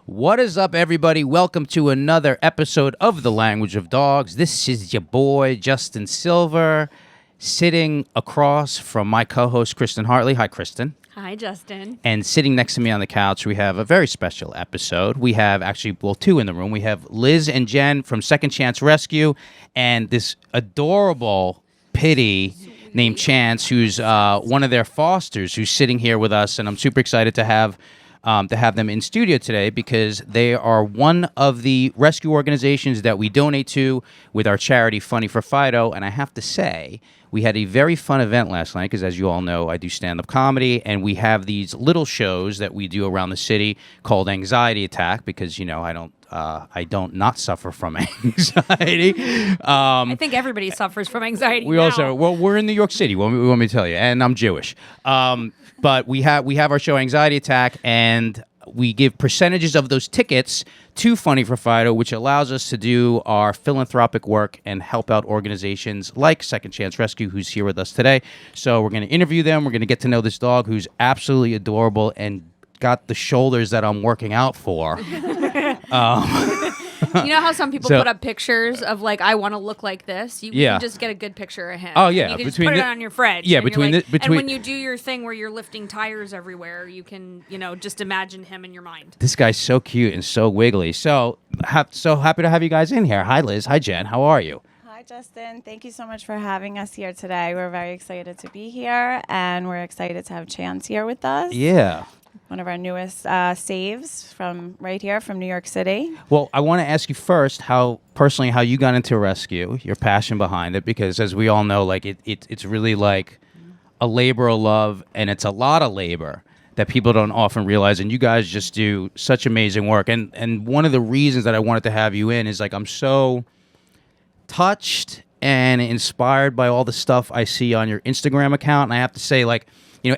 What is up, everybody? Welcome to another episode of The Language of Dogs. This is your boy, Justin Silver, sitting across from my co-host, Kristen Hartley. Hi, Kristen. Hi, Justin. And sitting next to me on the couch, we have a very special episode. We have actually, two in the room. We have Liz and Jen from Second Chance Rescue and this adorable pitty named Chance, who's one of their fosters, who's sitting here with us. And I'm super excited to have them in studio today because they are one of the rescue organizations that we donate to with our charity Funny for Fido. And I have to say, we had a very fun event last night because, as you all know, I do stand-up comedy, and we have these little shows that we do around the city called Anxiety Attack because, you know, I don't not suffer from anxiety. I think everybody suffers from anxiety. We're in New York City. What want me to tell you? And I'm Jewish. But we have our show Anxiety Attack, and we give percentages of those tickets to Funny for Fido, which allows us to do our philanthropic work and help out organizations like Second Chance Rescue, who's here with us today. So we're going to interview them. We're going to get to know this dog who's absolutely adorable and got the shoulders that I'm working out for. You know how some people put up pictures of, like, I want to look like this? You can just get a good picture of him. Oh, yeah. You can just put it on your fridge. Yeah, and when you do your thing where you're lifting tires everywhere, you can, just imagine him in your mind. This guy's so cute and so wiggly. So happy to have you guys in here. Hi, Liz. Hi, Jen. How are you? Hi, Justin. Thank you so much for having us here today. We're very excited to be here, and we're excited to have Chance here with us. Yeah. One of our newest saves from right here from New York City. Well, I want to ask you first how you got into rescue, your passion behind it, because as we all know, like it's really like a labor of love, and it's a lot of labor that people don't often realize, and you guys just do such amazing work. And one of the reasons that I wanted to have you in is, like, I'm so touched and inspired by all the stuff I see on your Instagram account, and I have to say, like,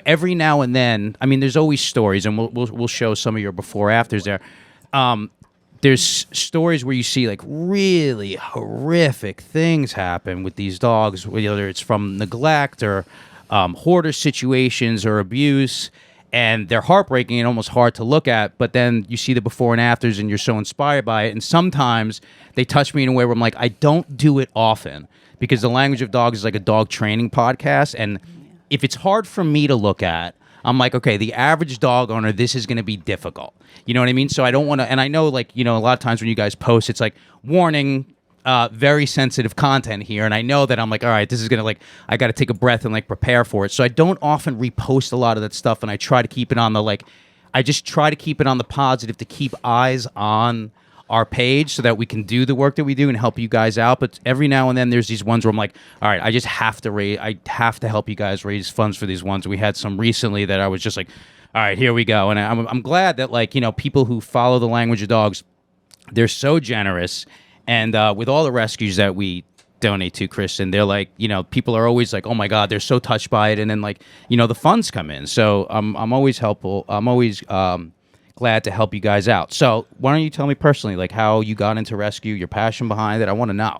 every now and then, I mean, there's always stories, and we'll show some of your before afters there. There's stories where you see, like, really horrific things happen with these dogs, whether it's from neglect or hoarder situations or abuse, and they're heartbreaking and almost hard to look at. But then you see the before and afters, and you're so inspired by it. And sometimes they touch me in a way where I'm like, I don't do it often because The Language of Dogs is like a dog training podcast, and if it's hard for me to look at, I'm like, okay, the average dog owner, this is going to be difficult. You know what I mean? So I don't want to, and I know, like, a lot of times when you guys post, it's like, warning, very sensitive content here. And I know that I'm like, all right, this is going to, like, I got to take a breath and, like, prepare for it. So I don't often repost a lot of that stuff, and I try to keep it on the, like, I just try to keep it on the positive to keep eyes on our page so that we can do the work that we do and help you guys out. But every now and then there's these ones where I'm like, all right, I have to help you guys raise funds for these ones. We had some recently that I was just like, all right, here we go. And I'm glad that, like, people who follow The Language of Dogs, they're so generous. And with all the rescues that we donate to, Kristen, they're like, people are always like, oh my God, they're so touched by it. And then, like, the funds come in. So I'm always helpful. I'm always glad to help you guys out. So why don't you tell me personally, like, how you got into rescue, your passion behind it? I want to know.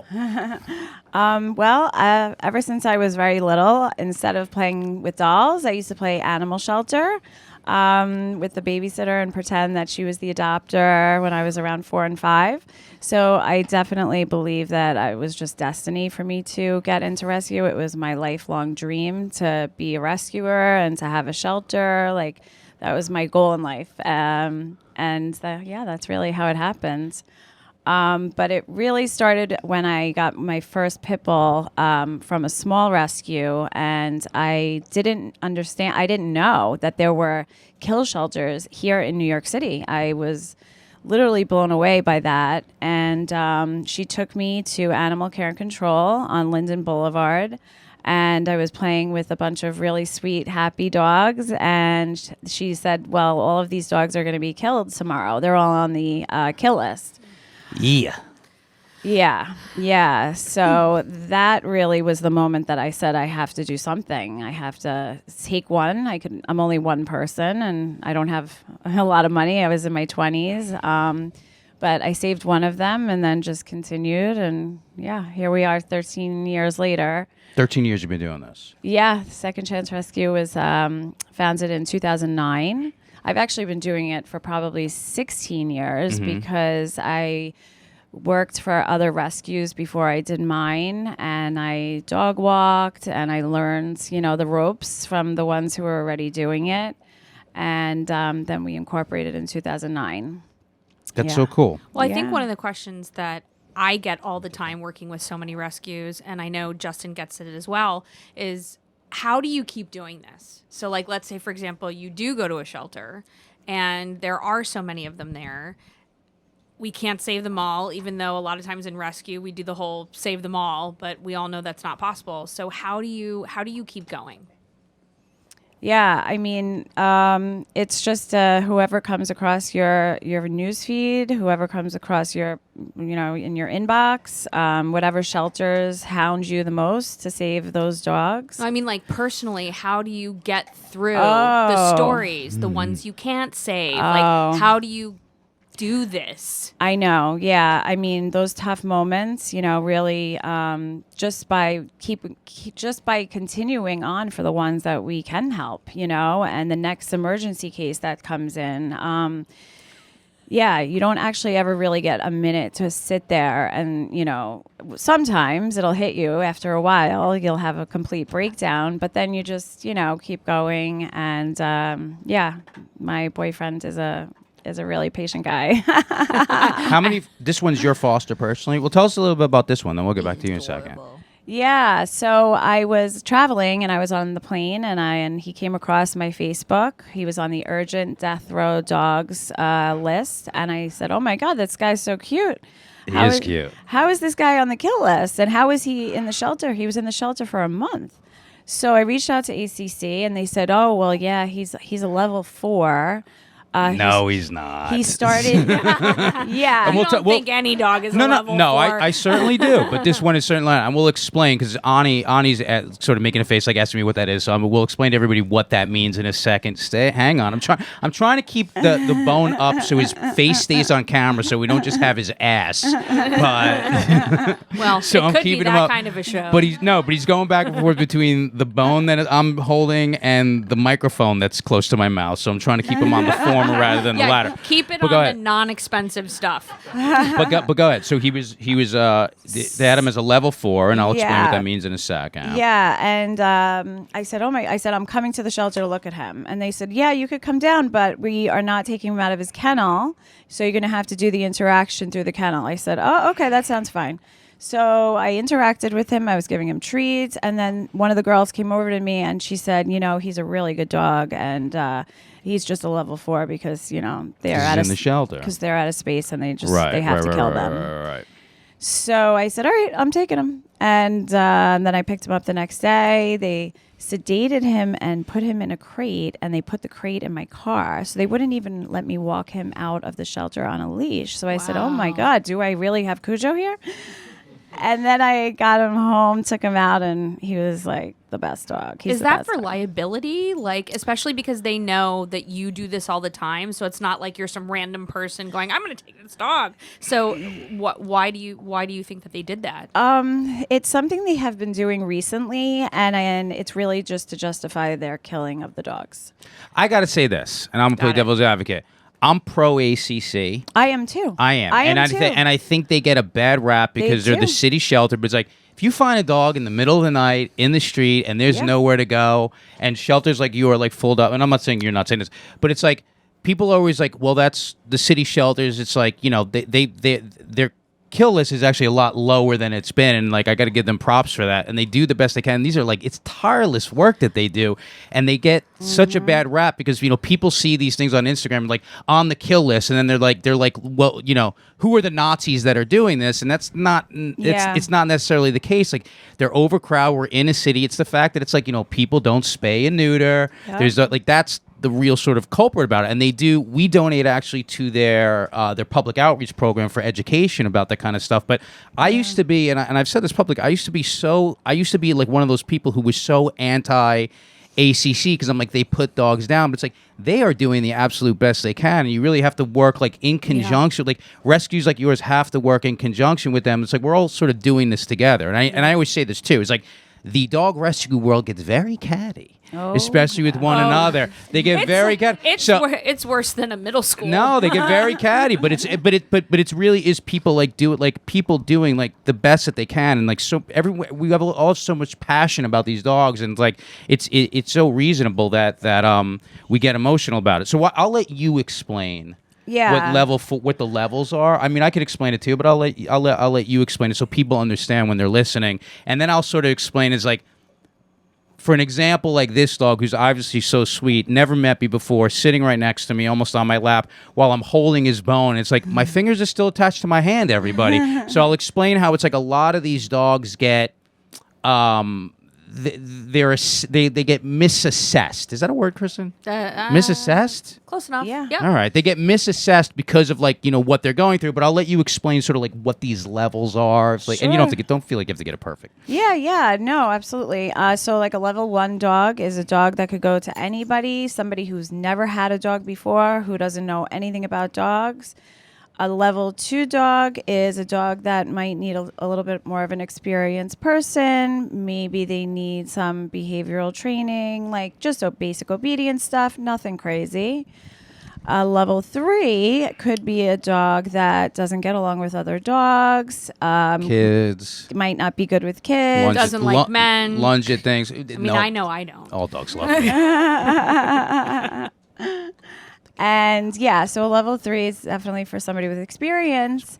Ever since I was very little, instead of playing with dolls, I used to play animal shelter with the babysitter and pretend that she was the adopter when I was around 4 and 5. So I definitely believe that it was just destiny for me to get into rescue. It was my lifelong dream to be a rescuer and to have a shelter. Like, that was my goal in life. That's really how it happened. But it really started when I got my first pit bull from a small rescue, and I didn't know that there were kill shelters here in New York City. I was literally blown away by that. And she took me to Animal Care and Control on Linden Boulevard. And I was playing with a bunch of really sweet, happy dogs. And she said, well, all of these dogs are going to be killed tomorrow. They're all on the kill list. Yeah. Yeah. So that really was the moment that I said, I have to do something. I have to take one. I'm only one person, and I don't have a lot of money. I was in my 20s. But I saved one of them and then just continued. And yeah, here we are 13 years later. 13 years you've been doing this. Yeah. Second Chance Rescue was founded in 2009. I've actually been doing it for probably 16 years because I worked for other rescues before I did mine, and I dog walked and I learned, the ropes from the ones who were already doing it. And then we incorporated in 2009. That's so cool. Well, I think one of the questions that I get all the time working with so many rescues, and I know Justin gets it as well, is how do you keep doing this? So like, let's say, for example, you do go to a shelter and there are so many of them there. We can't save them all, even though a lot of times in rescue we do the whole save them all, but we all know that's not possible. So how do you keep going? Yeah, I mean, it's just whoever comes across your news feed, whoever comes across your, in your inbox, whatever shelters hound you the most to save those dogs. I mean, like personally, how do you get through the stories, the ones you can't save? Like, how do you do this? I know. Yeah. I mean, those tough moments, really, just by continuing on for the ones that we can help, and the next emergency case that comes in. You don't actually ever really get a minute to sit there and, sometimes it'll hit you after a while. You'll have a complete breakdown, but then you just, keep going. And, my boyfriend is a really patient guy. How many? This one's your foster personally. Well, tell us a little bit about this one, then we'll get back to you in a second. Yeah, so I was traveling and I was on the plane and he came across my Facebook. He was on the urgent death row dogs list, and I said, "Oh my God, this guy's so cute." He is cute. How is this guy on the kill list? And how is he in the shelter? He was in the shelter for a month. So I reached out to ACC and they said, "Oh, well, yeah, he's a level 4." No, he's not. He started. Yeah. I don't think any dog is a level 4. No, I certainly do. But this one is certainly not. And we'll explain, because Ani's sort of making a face like asking me what that is. So we'll explain to everybody what that means in a second. Hang on. I'm trying to keep the bone up so his face stays on camera, so we don't just have his ass. But well, so it could be that kind of a show. But he's going back and forth between the bone that I'm holding and the microphone that's close to my mouth. So I'm trying to keep him on the former rather than the latter. Keep it on the non-expensive stuff. But go ahead. So he was they had him as a level 4, and I'll explain what that means in a second. Yeah, and I said, I'm coming to the shelter to look at him, and they said, yeah, you could come down, but we are not taking him out of his kennel, so you're going to have to do the interaction through the kennel. I said, oh, okay, that sounds fine. So I interacted with him. I was giving him treats, and then one of the girls came over to me and she said, he's a really good dog, and he's just a level 4 because they're out of the shelter because they're out of space and they have to kill them. Right. So I said, all right, I'm taking him, and then I picked him up the next day. They sedated him and put him in a crate, and they put the crate in my car, so they wouldn't even let me walk him out of the shelter on a leash. So I said, oh my God, do I really have Cujo here? And then I got him home, took him out, and he was like the best dog. Is that for liability? Like, especially because they know that you do this all the time, so it's not like you're some random person going, "I'm going to take this dog." So, why do you think that they did that? It's something they have been doing recently, and it's really just to justify their killing of the dogs. I got to say this, and I'm going to play devil's advocate. I'm pro ACC. I am too. I am. And I think they get a bad rap because they're the city shelter. But it's like, if you find a dog in the middle of the night in the street and there's nowhere to go, and shelters like you are like filled up, and I'm not saying you're not saying this, but it's like people are always like, well, that's the city shelters. It's like, they're kill list is actually a lot lower than it's been, and like I got to give them props for that, and they do the best they can. These are like, it's tireless work that they do, and they get such a bad rap because people see these things on Instagram like on the kill list, and then they're like well, who are the Nazis that are doing this? And that's not it's not necessarily the case. Like, they're overcrowded, we're in a city. It's the fact that it's like, people don't spay and neuter. There's that's the real sort of culprit about it. And we donate actually to their public outreach program for education about that kind of stuff. But I used to be, and I've said this public, I used to be like one of those people who was so anti ACC because I'm like, they put dogs down, but it's like they are doing the absolute best they can, and you really have to work like in conjunction. Like, rescues like yours have to work in conjunction with them. It's like we're all sort of doing this together. And I always say this too. It's like the dog rescue world gets very catty. especially with one another. They get very catty. It's worse than a middle school. No, they get very catty, but it's really is people like do it like people doing like the best that they can, and like so we have all so much passion about these dogs, and like it's so reasonable that we get emotional about it. So I'll let you explain. Yeah. What the levels are. I mean, I could explain it too, but I'll let you explain it so people understand when they're listening, and then I'll sort of explain is like, for an example, like this dog who's obviously so sweet, never met me before, sitting right next to me, almost on my lap, while I'm holding his bone. It's like my fingers are still attached to my hand. Everybody. So I'll explain how it's like a lot of these dogs get. They get misassessed. Is that a word, Kristen? Misassessed? Close enough. Yeah. Yep. All right. They get misassessed because of like, what they're going through, but I'll let you explain sort of like what these levels are. It's like, and you don't feel like you have to get it perfect. Yeah. No, absolutely. So like a level 1 dog is a dog that could go to anybody, somebody who's never had a dog before, who doesn't know anything about dogs. A level 2 dog is a dog that might need a little bit more of an experienced person. Maybe they need some behavioral training, like just basic obedience stuff, nothing crazy. Level 3 could be a dog that doesn't get along with other dogs. Kids. Might not be good with kids. Doesn't like men. Lunge at things. I mean, I know I don't. All dogs love me. And so a level 3 is definitely for somebody with experience.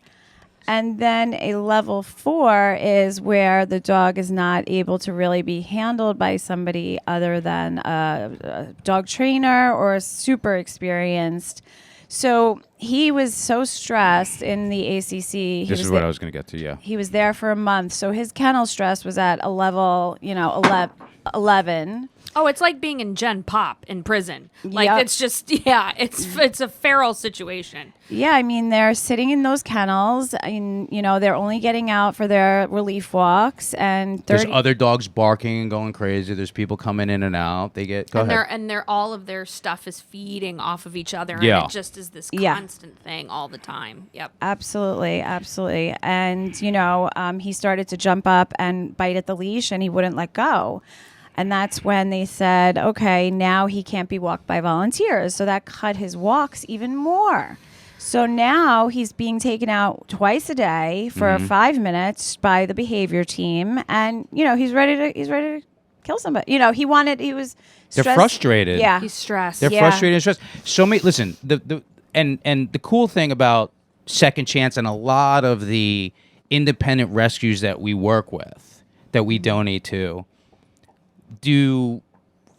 And then a level 4 is where the dog is not able to really be handled by somebody other than a dog trainer or a super experienced. So he was so stressed in the ACC. This is what I was going to get to, yeah. He was there for a month. So his kennel stress was at a level, 11. Oh, it's like being in Gen Pop in prison. Like Yep. it's just it's a feral situation. Yeah, I mean, they're sitting in those kennels, and they're only getting out for their relief walks, and There's other dogs barking and going crazy. There's people coming in and out. Go ahead. And all of their stuff is feeding off of each other, Yeah. and it just is this constant thing all the time. Yep. Absolutely. And he started to jump up and bite at the leash, and he wouldn't let go. And that's when they said, okay, now he can't be walked by volunteers. So that cut his walks even more. So now he's being taken out twice a day for 5 minutes by the behavior team, and he's ready to kill somebody. He was stressed. They're frustrated. Yeah, He's stressed. They're frustrated and stressed. So many. Listen, and the cool thing about Second Chance and a lot of the independent rescues that we work with, that we donate to, do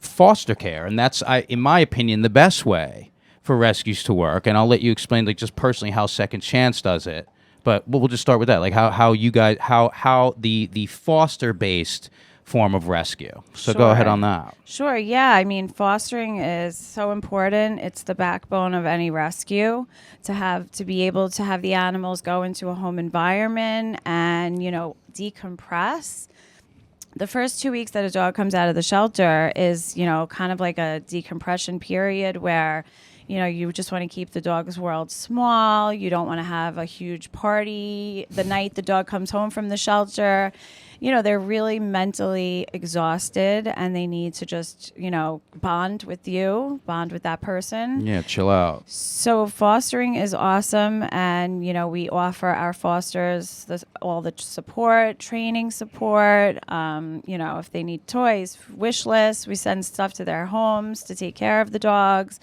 foster care, and that's, in my opinion, the best way for rescues to work. And I'll let you explain, like, just personally how Second Chance does it. But we'll just start with that, like how you guys how the foster based form of rescue. So go ahead on that. Sure. Yeah. I mean, fostering is so important. It's the backbone of any rescue, to be able to have the animals go into a home environment and decompress. The first 2 weeks that a dog comes out of the shelter is, kind of like a decompression period where, you just want to keep the dog's world small. You don't want to have a huge party the night the dog comes home from the shelter. They're really mentally exhausted, and they need to just, bond with that person. Yeah, chill out. So fostering is awesome, and we offer our fosters all the support, training support. If they need toys, wish lists, we send stuff to their homes to take care of the dogs.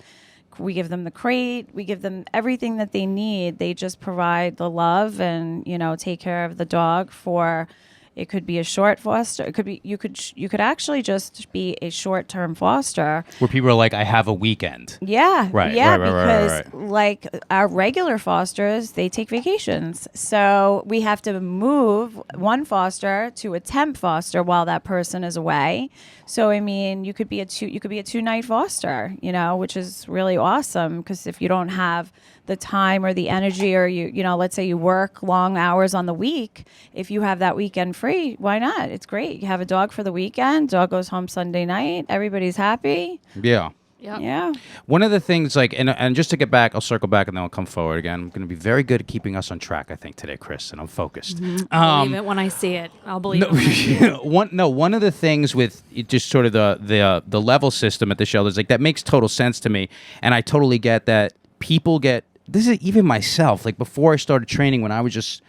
We give them the crate. We give them everything that they need. They just provide the love and take care of the dog for. It could be a short foster. It could be you could actually just be a short-term foster where people are like, I have a weekend. Yeah, right. Because like our regular fosters, they take vacations, so we have to move one foster to a temp foster while that person is away. So I mean, you could be a 2-night foster, which is really awesome, because if you don't have the time or the energy, or let's say you work long hours on the week, if you have that weekend free, why not? It's great. You have a dog for the weekend. Dog goes home Sunday night. Everybody's happy. Yeah. Yep. Yeah. One of the things, like, and just to get back, I'll circle back and then I'll come forward again. I'm going to be very good at keeping us on track, I think, today, Chris, and I'm focused. Believe it when I see it. I'll believe it when I see it. One of the things with just sort of the level system at the shelters, like, that makes total sense to me, and I totally get that people get. This is even myself. Like, before I started training, when I was just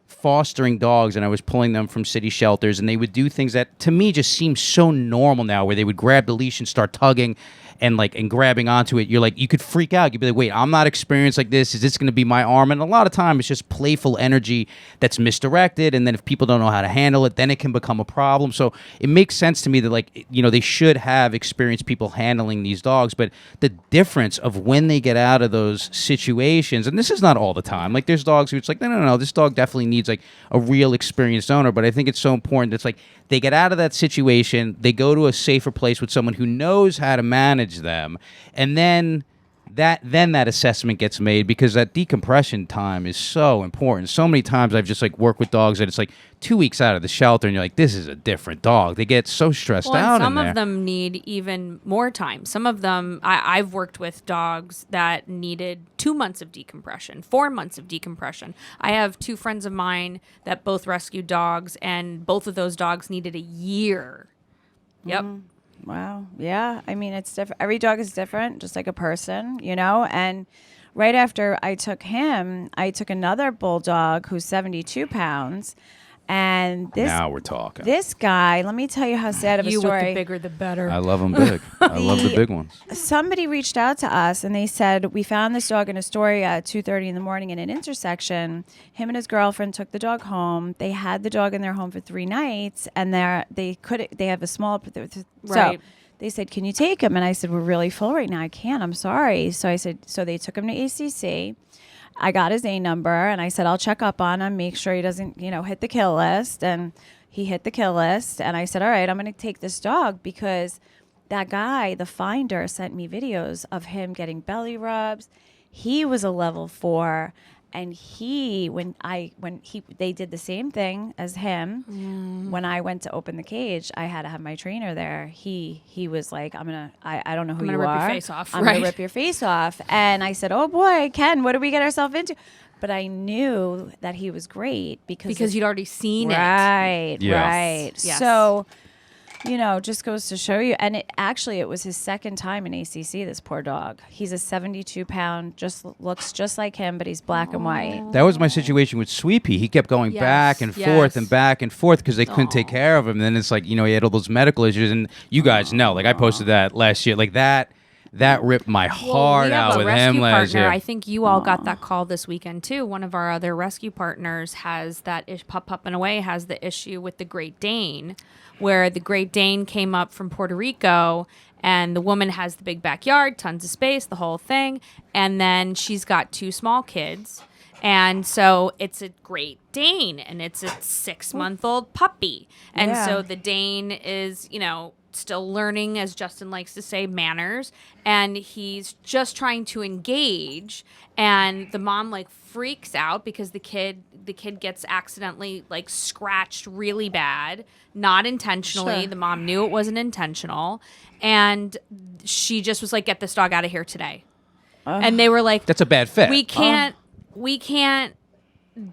fostering dogs and I was pulling them from city shelters, and they would do things that to me just seem so normal now, where they would grab the leash and start tugging and grabbing onto it. You're like, you could freak out. You'd be like, wait, I'm not experienced like this. Is this going to be my arm? And a lot of time it's just playful energy that's misdirected. And then if people don't know how to handle it, then it can become a problem. So it makes sense to me that, like, you know, they should have experienced people handling these dogs. But the difference of when they get out of those situations, and this is not all the time. Like, there's dogs who it's like, no, this dog definitely needs like a real experienced owner. But I think it's so important. It's like they get out of that situation, they go to a safer place with someone who knows how to manage them, and then that assessment gets made, because that decompression time is so important. So many times I've just like worked with dogs that it's like 2 weeks out of the shelter and you're like, this is a different dog. They get so stressed out. Some in of them need even more time. Some of them, I've worked with dogs that needed 2 months of decompression, 4 months of decompression. I have 2 friends of mine that both rescued dogs, and both of those dogs needed a year. Yep. Wow. Yeah. I mean, it's different. Every dog is different, just like a person, you know? And right after I took him, I took another bulldog who's 72 pounds. And now we're talking. This guy, let me tell you how sad of a You story. with the bigger, the better. I love them big. I love the big ones. Somebody reached out to us and they said, we found this dog in Astoria at 2:30 in the morning in an intersection. Him and his girlfriend took the dog home. They had the dog in their home for 3 nights, and they have a small, so Right. they said, can you take him? And I said, we're really full right now. I can't. I'm sorry. So I said, so they took him to ACC. I got his A number, and I said, I'll check up on him, make sure he doesn't, hit the kill list. And he hit the kill list. And I said, all right, I'm going to take this dog, because that guy, the finder, sent me videos of him getting belly rubs. He was a level 4. And they did the same thing as him. When I went to open the cage, I had to have my trainer there. He was like, I don't know who you are. I'm gonna rip your face off. I'm gonna rip your face off. And I said, oh boy, Ken, what did we get ourselves into? But I knew that he was great because you'd already seen it. Right, Yes. right. Yes. So, just goes to show you. And it was his second time in ACC, this poor dog. He's a 72-pound, looks just like him, but he's black and white. That was my situation with Sweepy. He kept going Yes, back and yes. forth and back and forth because they couldn't take care of him. And then it's like, he had all those medical issues. And you guys know, like, I posted that last year. Like, that ripped my heart out with him last year. I think you all got that call this weekend too. One of our other rescue partners has that Pup and Away has the issue with the Great Dane, where the Great Dane came up from Puerto Rico, and the woman has the big backyard, tons of space, the whole thing, and then she's got 2 small kids. And so it's a Great Dane, and it's a 6-month-old puppy. And Yeah. so the Dane is, still learning, as Justin likes to say, manners, and he's just trying to engage, and the mom freaks out because the kid gets accidentally scratched really bad, not intentionally. Sure. The mom knew it wasn't intentional, and she just was like, get this dog out of here today. And they were like, That's a bad fit. we can't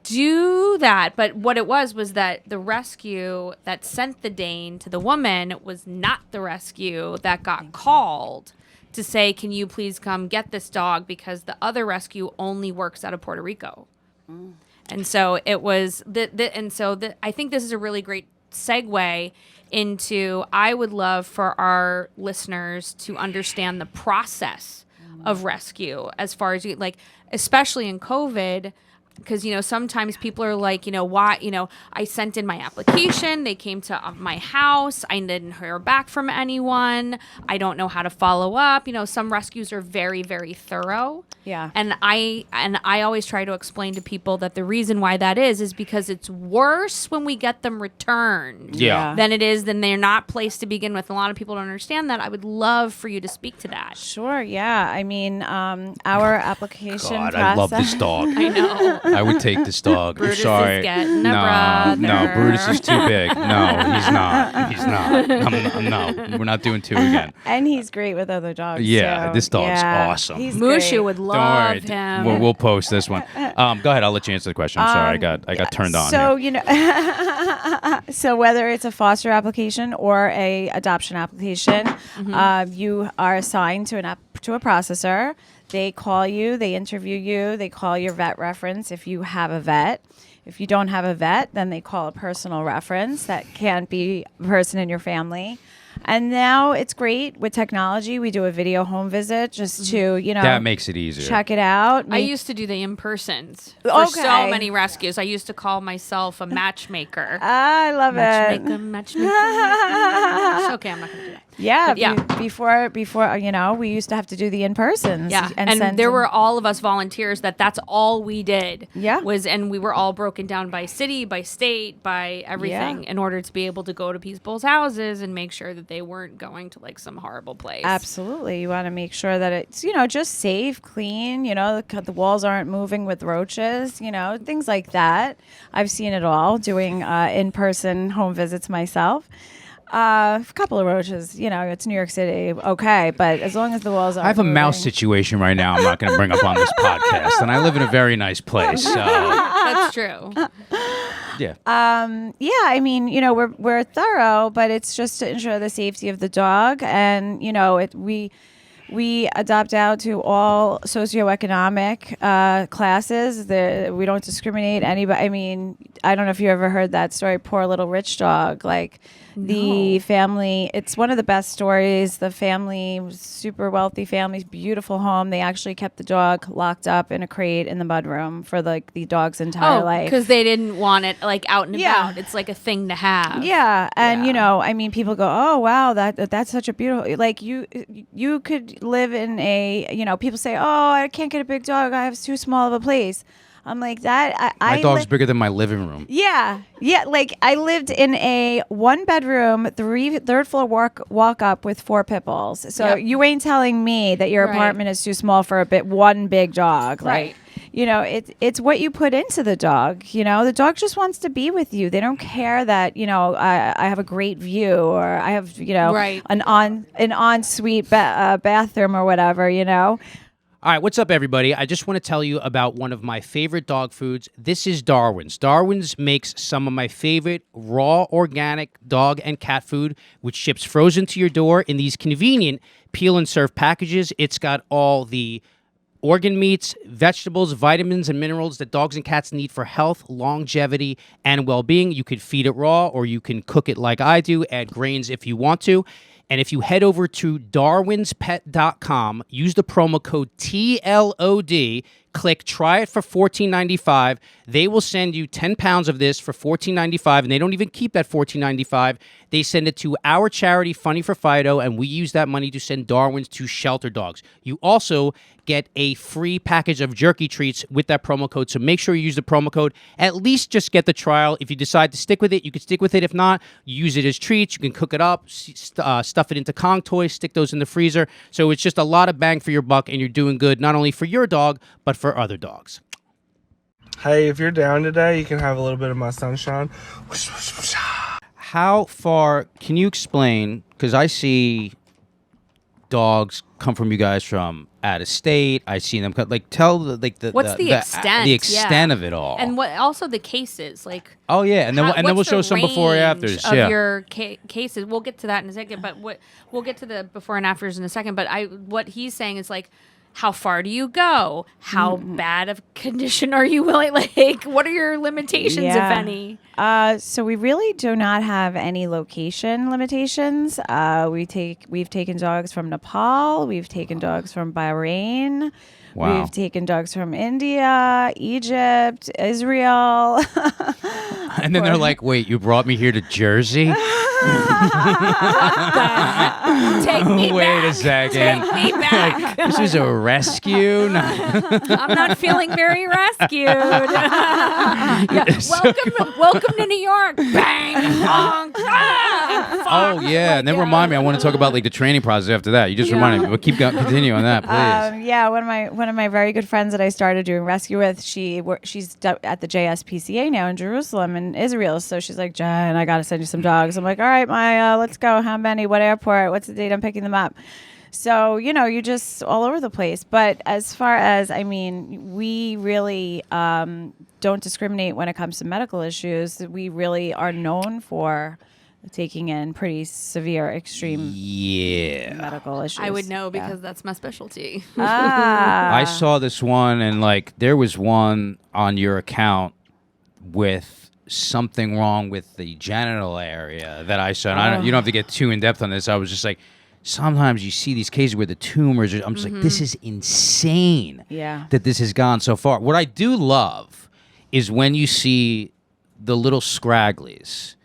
do that. But what it was that the rescue that sent the Dane to the woman was not the rescue that got called to say, can you please come get this dog, because the other rescue only works out of Puerto Rico. And so it was I think this is a really great segue into, I would love for our listeners to understand the process of rescue, as far as especially in COVID, because sometimes people are like, why, I sent in my application, they came to my house, I didn't hear back from anyone, I don't know how to follow up. Some rescues are very, very thorough. Yeah. And I always try to explain to people that the reason why that is because it's worse when we get them returned Yeah. than it is than they're not placed to begin with. A lot of people don't understand that. I would love for you to speak to that. Sure, yeah. I mean, our application God, process. I love this dog. I know. I would take this dog. Brutus I'm sorry. is getting a brother. No, Brutus is too big. No, he's not. He's not. No, we're not doing 2 again. And he's great with other dogs. Yeah, too. this dog's Yeah, awesome. He's Mushu great. would Don't love worry. him. We'll post this one. Go ahead. I'll let you answer the question. I'm sorry. I got turned on. So here. so whether it's a foster application or a adoption application, you are assigned to a processor. They call you, they interview you, they call your vet reference if you have a vet. If you don't have a vet, then they call a personal reference. That can't be a person in your family. And now it's great with technology. We do a video home visit just to, that makes it easier. check it out. I used to do the in-persons for Okay. so many rescues. I used to call myself a matchmaker. I love it. Matchmaker. It's okay, I'm not going to do that. Yeah, But yeah. Before, we used to have to do the in-persons. Yeah, and send there them- were all of us volunteers that's all we did. Yeah. And we were all broken down by city, by state, by everything in order to be able to go to people's houses and make sure that they weren't going to like some horrible place. Absolutely. You want to make sure that it's, just safe, clean, the walls aren't moving with roaches, things like that. I've seen it all doing in-person home visits myself. A couple of roaches, it's New York City, okay, but as long as the walls aren't I have a mouse moving. situation right now I'm not going to bring up on this podcast, and I live in a very nice place. So, That's true. yeah. I mean, we're thorough, but it's just to ensure the safety of the dog, and we adopt out to all socioeconomic classes. We don't discriminate anybody. I mean, I don't know if you ever heard that story. Poor little rich dog. Like the family. It's one of the best stories. The family was super wealthy family, beautiful home. They actually kept the dog locked up in a crate in the mudroom for the dog's entire life. Because they didn't want it like out and Yeah. about. It's like a thing to have. Yeah, and Yeah. I mean, people go, "Oh, wow, that's such a beautiful." Like you could live in a, people say, "Oh, I can't get a big dog. I have too small of a place." I'm like that. My dog's bigger than my living room. Yeah. Like I lived in a 1-bedroom, third floor walk up with 4 pit bulls. So Yep. you ain't telling me that your Right. apartment is too small for one big dog. Right. Like, it's what you put into the dog. The dog just wants to be with you. They don't care that I have a great view or I have Right. an ensuite bathroom or whatever. All right, what's up, everybody? I just want to tell you about one of my favorite dog foods. This is Darwin's. Darwin's makes some of my favorite raw, organic dog and cat food, which ships frozen to your door in these convenient peel and serve packages. It's got all the organ meats, vegetables, vitamins, and minerals that dogs and cats need for health, longevity, and well-being. You could feed it raw, or you can cook it like I do, add grains if you want to. And if you head over to darwinspet.com, use the promo code TLOD, click try it for $14.95. They will send you 10 pounds of this for $14.95, and they don't even keep that $14.95. They send it to our charity, Funny for Fido, and we use that money to send Darwin's to shelter dogs. You also get a free package of jerky treats with that promo code, so make sure you use the promo code. At least just get the trial. If you decide to stick with it, you can stick with it. If not, use it as treats. You can cook it up, stuff it into Kong toys, stick those in the freezer. So it's just a lot of bang for your buck, and you're doing good not only for your dog, but for other dogs. Hey, if you're down today, you can have a little bit of my sunshine. How far can you explain? Because I see dogs come from you guys from out of state. I see them tell the What's the extent? the extent of it all, And what also the cases like. oh yeah, and then we'll what's show the some before and range afters. of Yeah, your cases. We'll get to that in a second, but we'll get to the before and afters in a second. But what he's saying is like, how far do you go? How bad of condition are you willing? Like, what are your limitations, if any? So we really do not have any location limitations. We've taken dogs from Nepal. We've taken dogs from Bahrain. Wow. We've taken dogs from India, Egypt, Israel. And then they're like, wait, you brought me here to Jersey? Take me Wait back. a second. Take me back. This is a rescue? No. I'm not feeling very rescued. Yeah, welcome to New York. Bang, bong, Oh, yeah. And then remind me, I want to talk about like the training process after that. You just reminded me. But keep going, continue on that, please. Yeah, one of my very good friends that I started doing rescue with, she's at the JSPCA now in Jerusalem and Israel. So she's like, Jen, I got to send you some dogs. I'm like, all right, Maya, let's go. How many? What airport? What's the date I'm picking them up? So, you're just all over the place. But as far as, we really don't discriminate when it comes to medical issues. We really are known for taking in pretty severe, extreme medical issues. I would know because that's my specialty. I saw this one, and like there was one on your account with something wrong with the genital area that I saw. And you don't have to get too in depth on this. I was just like, sometimes you see these cases where the tumors are, I'm just like, this is insane that this has gone so far. What I do love is when you see the little scragglies.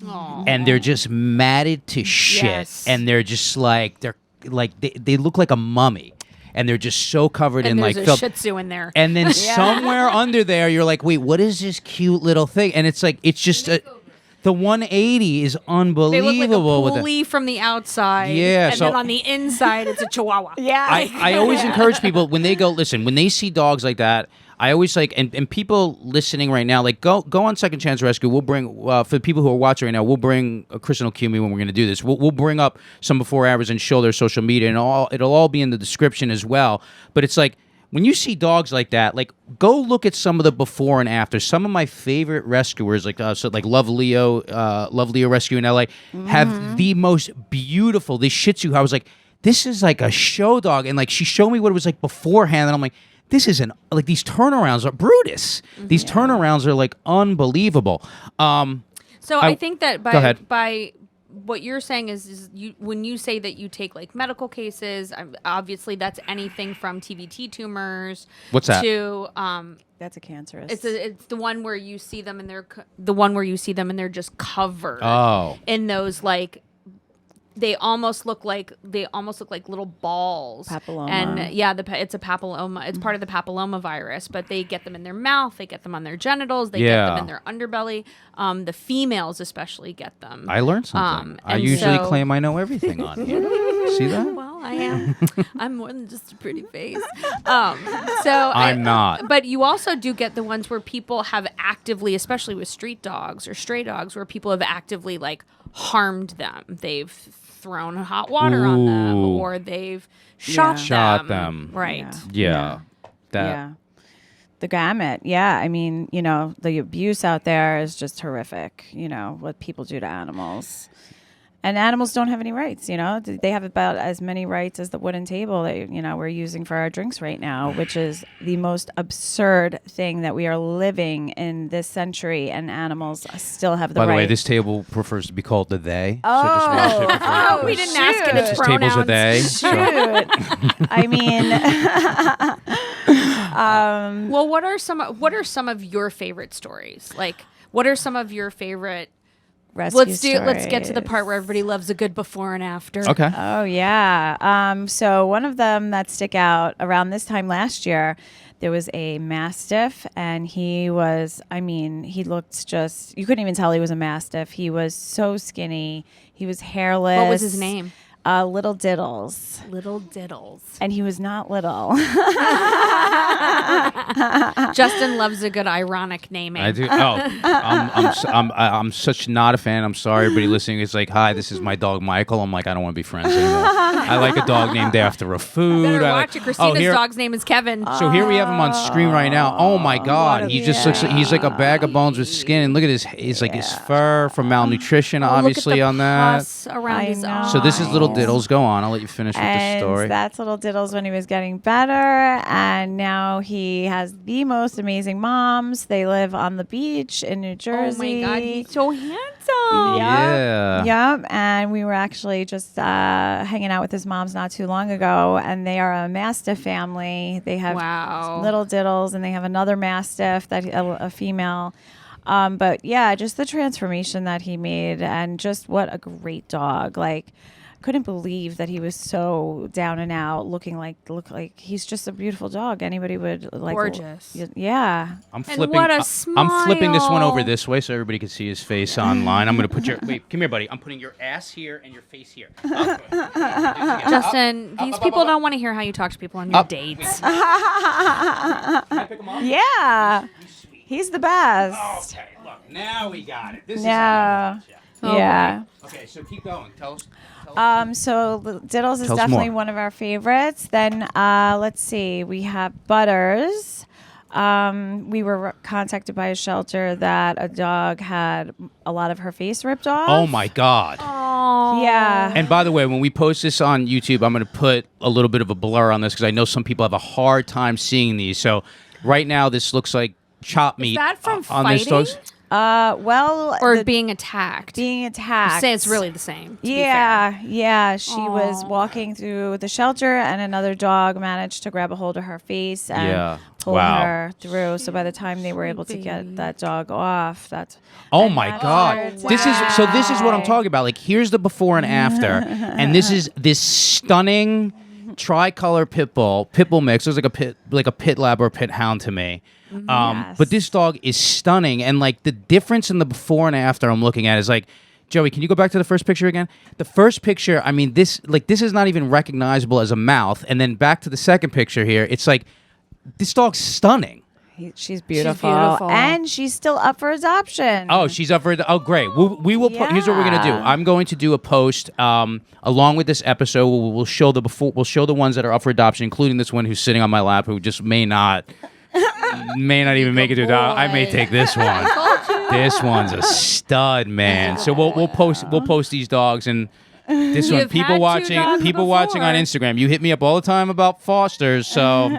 Aww. And they're just matted to shit, and they're just like they look like a mummy, and they're just so covered in like there's filth. a Shih Tzu in there. And then somewhere under there, you're like, wait, what is this cute little thing? And it's like it's just the 180 is unbelievable. They look like a with pulley from the outside, Yeah, and so- then on the inside, it's a Chihuahua. I always encourage people when they go, listen, when they see dogs like that, I always like, and people listening right now, like go on Second Chance Rescue. We'll bring, for the people who are watching right now, we'll bring, Kristen will cue me when we're going to do this. We'll bring up some before hours and show their social media, and it'll all be in the description as well. But it's like, when you see dogs like that, like go look at some of the before and after. Some of my favorite rescuers, like Love Leo Rescue in LA, have the most beautiful. This Shih Tzu, I was like, this is like a show dog, and like she showed me what it was like beforehand, and I'm like, this isn't like these turnarounds are Brutus. These turnarounds are like unbelievable. So I think that Go ahead. by what you're saying is you when you say that you take like medical cases, obviously that's anything from TVT tumors. What's that? To That's a cancerous. it's the one where you see them and they're just covered. Oh. In those like. They almost look like little balls. Papilloma. And it's a papilloma. It's part of the papilloma virus, but they get them in their mouth, they get them on their genitals, they get them in their underbelly. The females especially get them. I learned something. I and usually so- claim I know everything on here. See that? Well, I am. I'm more than just a pretty face. I'm not. But you also do get the ones where people have actively, especially with street dogs or stray dogs, where people have actively like harmed them. They've thrown hot water on them, Ooh. or they've shot them. Right. Yeah. Yeah. The gamut. Yeah. The abuse out there is just horrific, what people do to animals. And animals don't have any rights, They have about as many rights as the wooden table that, we're using for our drinks right now, which is the most absurd thing that we are living in this century, and animals still have the right. By the way, this table prefers to be called the they. Oh. So just watch it before you We didn't ask it. It's This pronouns. table's a they. Shoot. Well, what are some of your favorite stories? Like, what are some of your favorite? Rescue Let's get to the stories. part where everybody loves a good before and after. Okay. Oh, yeah. So one of them that stick out around this time last year, there was a Mastiff, and he was, he looked just, you couldn't even tell he was a Mastiff. He was so skinny. He was hairless. What was his name? Little Diddles. Little Diddles. And he was not little. Justin loves a good ironic naming. I do. Oh, I'm such not a fan. I'm sorry, everybody listening. It's like, hi, this is my dog Michael. I'm like, I don't want to be friends anymore. I like a dog named after a food. Better I watch like, it. Christina's here- dog's name is Kevin. So here we have him on screen right now. Oh my God, he just looks. He's like a bag of bones with skin. And look at his like his fur from malnutrition, obviously Look at the on that. pus around I his know. arm. So this is Little Diddles. Go on. I'll let you finish with the And story. that's Little Diddles when he was getting better. And now he has the most amazing moms. They live on the beach in New Oh Jersey. my God, he's so handsome. Yeah. Yep. And we were actually just hanging out with his moms not too long ago, and they are a Mastiff family. They have Wow. Little Diddles, and they have another Mastiff, a female. But yeah, just the transformation that he made, and just what a great dog. Like, couldn't believe that he was so down and out, look like he's just a beautiful dog. Anybody would like. Gorgeous. Yeah. I'm And flipping. what a I'm flipping this one over smile. this way so everybody can see his face online. I'm gonna put your wait. Come here, buddy. I'm putting your ass here and your face here. Justin, these people don't want to hear how you talk to people on your dates. Can I pick him up? Yeah. He's sweet. He's the best. Okay, look. Now we got it. This is Yeah. Oh, Yeah. Okay, so keep going. Tell us. So Diddles is Tell us definitely more. one of our favorites. Then let's see, we have Butters. We were contacted by a shelter that a dog had a lot of her face ripped off. Oh my God. Oh. Yeah. And by the way, when we post this on YouTube, I'm going to put a little bit of a blur on this because I know some people have a hard time seeing these. So right now, this looks like chopped meat. that from on this fighting? dog's. Well, Or being attacked. being attacked. Say it's really the same. to be fair. Yeah. She was Aw. walking through the shelter, and another dog managed to grab a hold of her face and Yeah. pull Wow. her through. So by the time they were able to get that dog off, that's Oh and my that's God! where This is what I'm why. talking about. Like, here's the before and after, and this is this stunning tricolor pit bull mix. It was like a pit lab or a pit hound to me. Yes. But this dog is stunning, and like the difference in the before and after I'm looking at is like, Joey, can you go back to the first picture again? The first picture, I mean, this is not even recognizable as a mouth, and then back to the second picture here, it's like this dog's stunning. She's beautiful. beautiful. And she's still up for adoption. Oh, she's up for it. Oh, great. We will. Here's what we're gonna do. Yeah. I'm going to do a post along with this episode. We'll show the before. We'll show the ones that are up for adoption, including this one who's sitting on my lap, who just may not even make it to adopt. I may take this one. This one's a stud, man. So we'll post these dogs and. This one, You've people had watching 2 dogs watching on before. Instagram. You hit me up all the time about Fosters. So,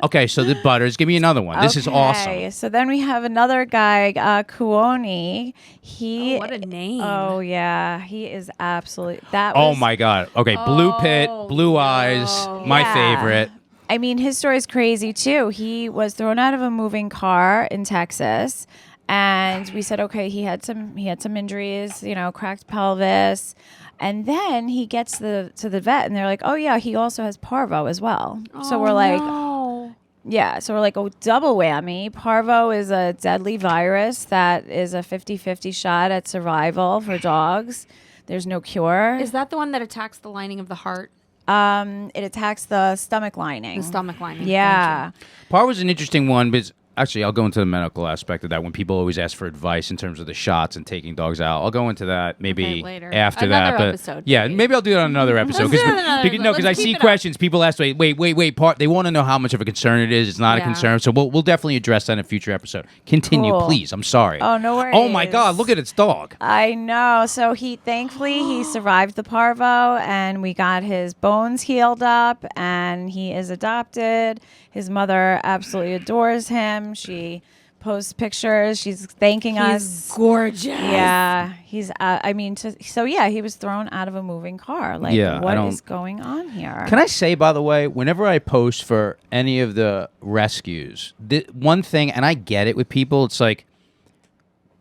okay, so the Butters. Give me another one. This is awesome. So then we have another guy, Kuoni. He. Oh, what a name. Oh yeah, he is absolutely. Oh my God. Okay, blue pit, Oh, blue eyes, my Yeah. favorite. I mean, his story's crazy too. He was thrown out of a moving car in Texas, and we said, okay, he had some injuries, cracked pelvis. And then he gets to the vet, and they're like, "Oh yeah, he also has Parvo as well." So we're like, no. "Yeah." So we're like, "Oh, double whammy." Parvo is a deadly virus that is a 50-50 shot at survival for dogs. There's no cure. Is that the one that attacks the lining of the heart? It attacks the stomach lining. The stomach lining. Yeah. Parvo's an interesting one, but actually, I'll go into the medical aspect of that. When people always ask for advice in terms of the shots and taking dogs out, I'll go into that maybe Okay, later. after Another that. But episode, yeah, please. maybe I'll do that on another episode. Let's do it on another Because episode. I Let's see keep it up. questions. People ask, wait. They want to know how much of a concern it is. It's not a Yeah. concern. So we'll definitely address that in a future episode. Continue, Cool. please. I'm sorry. Oh, no Oh my worries. God, look at its dog. I know. So thankfully he survived the Parvo, and we got his bones healed up, and he is adopted. His mother absolutely adores him. She posts pictures. She's thanking us. He's gorgeous. Yeah, he's. He was thrown out of a moving car. Like, Yeah, I what don't- is going on here? Can I say, by the way, whenever I post for any of the rescues, one thing, and I get it with people, it's like,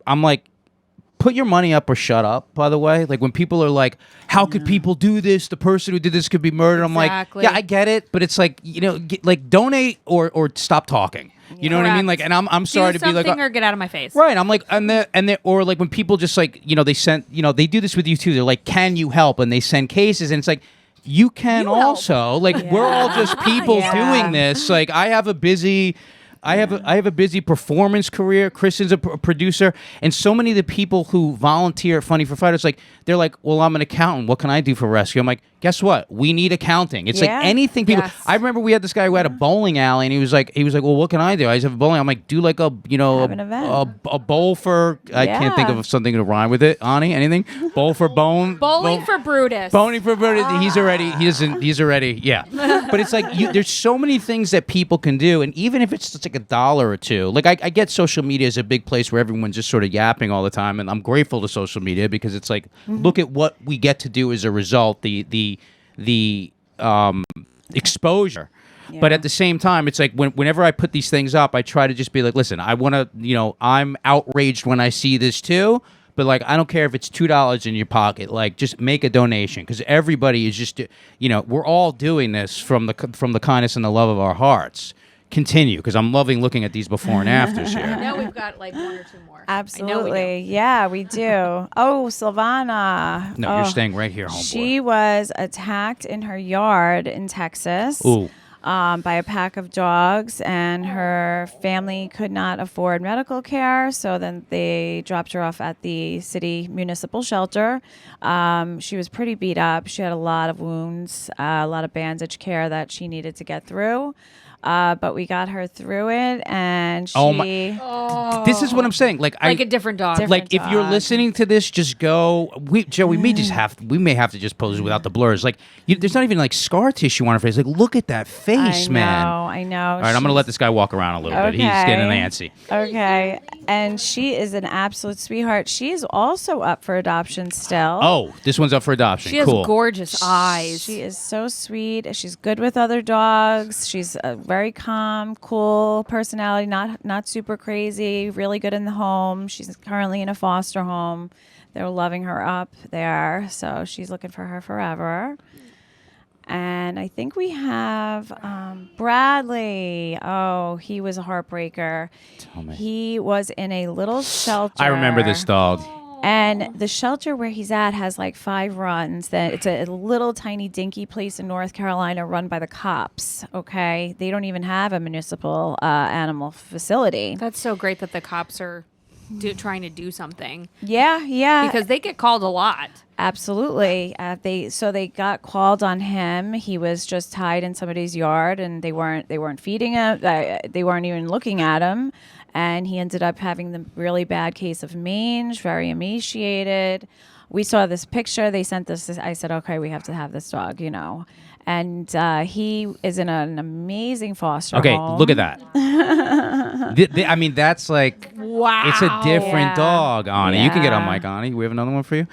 I'm like, put your money up or shut up, by the way. Like, when people are like, how could people do this? The person who did this could be murdered. I'm Exactly. like, yeah, I get it, but it's like, donate or stop talking. You know what I mean? Correct. Like, and I'm sorry do to be like, something or get out of my face. right. I'm like, or like when people just like, they send, they do this with you too. They're like, can you help? And they send cases, and it's like, you can You help. also, like, we're all just people Yeah. doing this. Like, I have a busy performance career. Kristen's a producer, and so many of the people who volunteer at Funny for Fighters, like, they're like, well, I'm an accountant. What can I do for rescue? I'm like, guess what? We need accounting. It's Yeah. like anything people. Yes. I remember we had this guy who had a bowling alley, and he was like, well, what can I do? I just have a bowling. I'm like, do like a Have an event. a bowl for. I can't think Yeah. of something to rhyme with it. Ani, anything? Bowl for bone. Bowling for Brutus. Bowling for he's already yeah. But it's like there's so many things that people can do, and even if it's just like $1 or $2, like I get social media is a big place where everyone's just sort of yapping all the time, and I'm grateful to social media because it's like look at what we get to do as a result, the exposure. But at the same time, it's like whenever I put these things up, I try to just be like, listen, I want to, I'm outraged when I see this too. But like, I don't care if it's $2 in your pocket. Like, just make a donation, because everybody is just, we're all doing this from the kindness and the love of our hearts. Continue, because I'm loving looking at these before and afters here. I know we've got like 1 or 2 more. Absolutely. Yeah, we do. Oh, Silvana. No, you're staying right here, homeboy. She was attacked in her yard in Texas. Ooh. By a pack of dogs, and her family could not afford medical care, so then they dropped her off at the city municipal shelter. She was pretty beat up. She had a lot of wounds, a lot of bandage care that she needed to get through. But we got her through it, and she... This is what I'm saying. Like a different dog. Different if you're dog. listening to this, just go. We may have to just pose without the blurs. Like, there's not even like scar tissue on her face. Like, look at that face, man. I know. All right, I'm gonna let this guy walk around a little bit. He's getting antsy. Okay, and she is an absolute sweetheart. She's also up for adoption still. Oh, this one's up for adoption. She has cool. gorgeous eyes. She is so sweet. She's good with other dogs. She's a very calm, cool personality, not super crazy, really good in the home. She's currently in a foster home. They're loving her up there, so she's looking for her forever. And I think we have Bradley. Oh, he was a heartbreaker. Tell me. He was in a little shelter. I remember this dog. And the shelter where he's at has like 5 runs. That it's a little tiny dinky place in North Carolina run by the cops. Okay, they don't even have a municipal animal facility. That's so great that the cops are trying to do something. Yeah. Because they get called a lot. Absolutely. They got called on him. He was just tied in somebody's yard, and they weren't feeding him. They weren't even looking at him. And he ended up having the really bad case of mange, very emaciated. We saw this picture. They sent us this. I said, okay, we have to have this dog, And he is in an amazing foster home. Okay, look at that. I mean, that's like, wow. It's a different Yeah. dog, Ani. You can get on Yeah. mic, Ani. We have another one for you.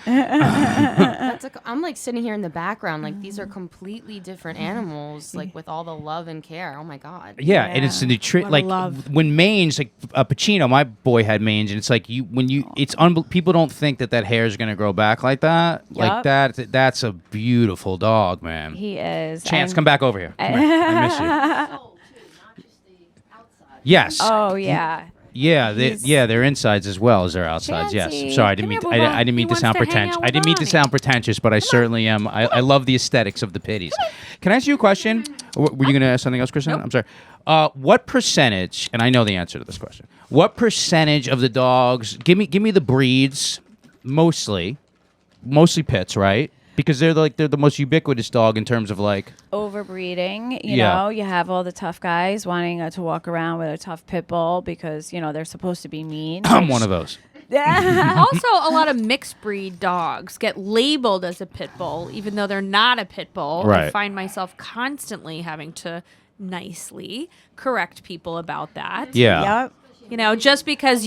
I'm like sitting here in the background, like these are completely different animals, like with all the love and care. Oh my god. Yeah, and it's the like love. when mange, like Pacino, my boy had mange, and it's like people don't think that hair is gonna grow back like that. Yup. Like that. That's a beautiful dog, man. He is. Chance, And- come back over here. Come here. I miss you. Yes. Oh yeah. Yeah, He's- their insides as well as their outsides. Chancey, Yes. Sorry, I didn't come mean. here, Bubba. I didn't mean He to sound wants to hang pretentious. out I with didn't mean to Ani. sound pretentious, but I certainly am. I love the aesthetics of the pitties. Can I ask you a question? Were you going to ask something else, Kristen? I'm sorry. What percentage? And I know the answer to this question. What percentage of the dogs? Give me the breeds. Mostly pits, right? Because they're the most ubiquitous dog in terms of like Overbreeding, you Yeah. know, you have all the tough guys wanting to walk around with a tough pit bull because, they're supposed to be mean. I'm one of those. Also, a lot of mixed breed dogs get labeled as a pit bull, even though they're not a pit bull. I Right. find myself constantly having to nicely correct people about that. Yeah. Yep. Just because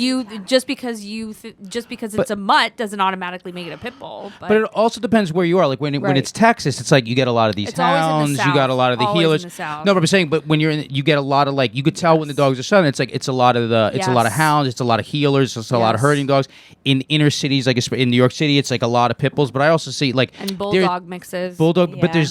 it's a mutt doesn't automatically make it a pit bull. But it also depends where you are. Like when Right. it's Texas, it's like you get a lot of these It's always in the hounds. You South. got a lot of the Always in healers. the South. No, but I'm saying, but when you're you get a lot of like you could tell when the dogs are southern. It's like it's a lot of a lot of Yes. hounds. It's a lot of healers. It's a lot of Yes. herding dogs. In inner cities, like in New York City, it's like a lot of pit bulls. But I also see like And there- bulldog mixes. bulldog. But Yeah.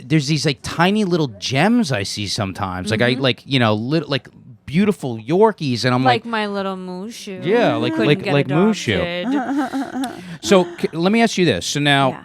there's these like tiny little gems I see sometimes. Like I like little like beautiful Yorkies, and I'm like my little Mushu. Yeah, like- Couldn't like- get like Mushu. adopted. So let me ask you this. So now. Yeah.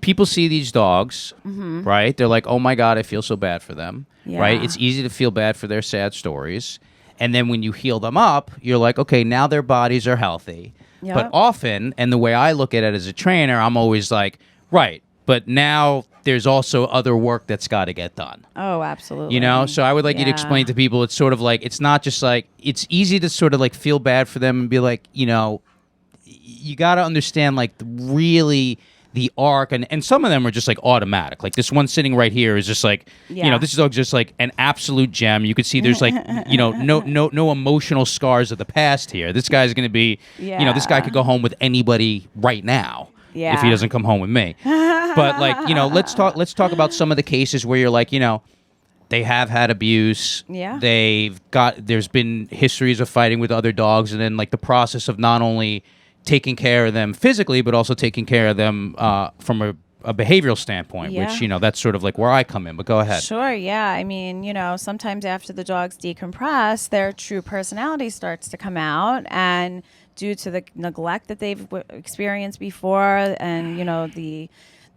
People see these dogs, right? They're like, "Oh my god, I feel so bad for them." Right? Yeah. It's easy to feel bad for their sad stories. And then when you heal them up, you're like, "Okay, now their bodies are healthy." Yep. But often, and the way I look at it as a trainer, I'm always like, "Right, but now there's also other work that's got to get done." Oh, absolutely. So I would like you to Yeah. explain to people, it's sort of like, it's not just like, it's easy to sort of like feel bad for them and be like, you got to understand like really the arc, and some of them are just like automatic. Like this one sitting right here is just like, Yeah. this dog's just like an absolute gem. You could see there's like, no emotional scars of the past here. This guy's going to be, this guy Yeah. could go home with anybody right now. If he Yeah. doesn't come home with me. But like, let's talk about some of the cases where you're like, they have had abuse. Yeah. There's been histories of fighting with other dogs, and then like the process of not only taking care of them physically, but also taking care of them from a behavioral standpoint, Yeah. which, that's sort of like where I come in, but go ahead. Sure, yeah. I mean, sometimes after the dogs decompress, their true personality starts to come out, and due to the neglect that they've experienced before, and,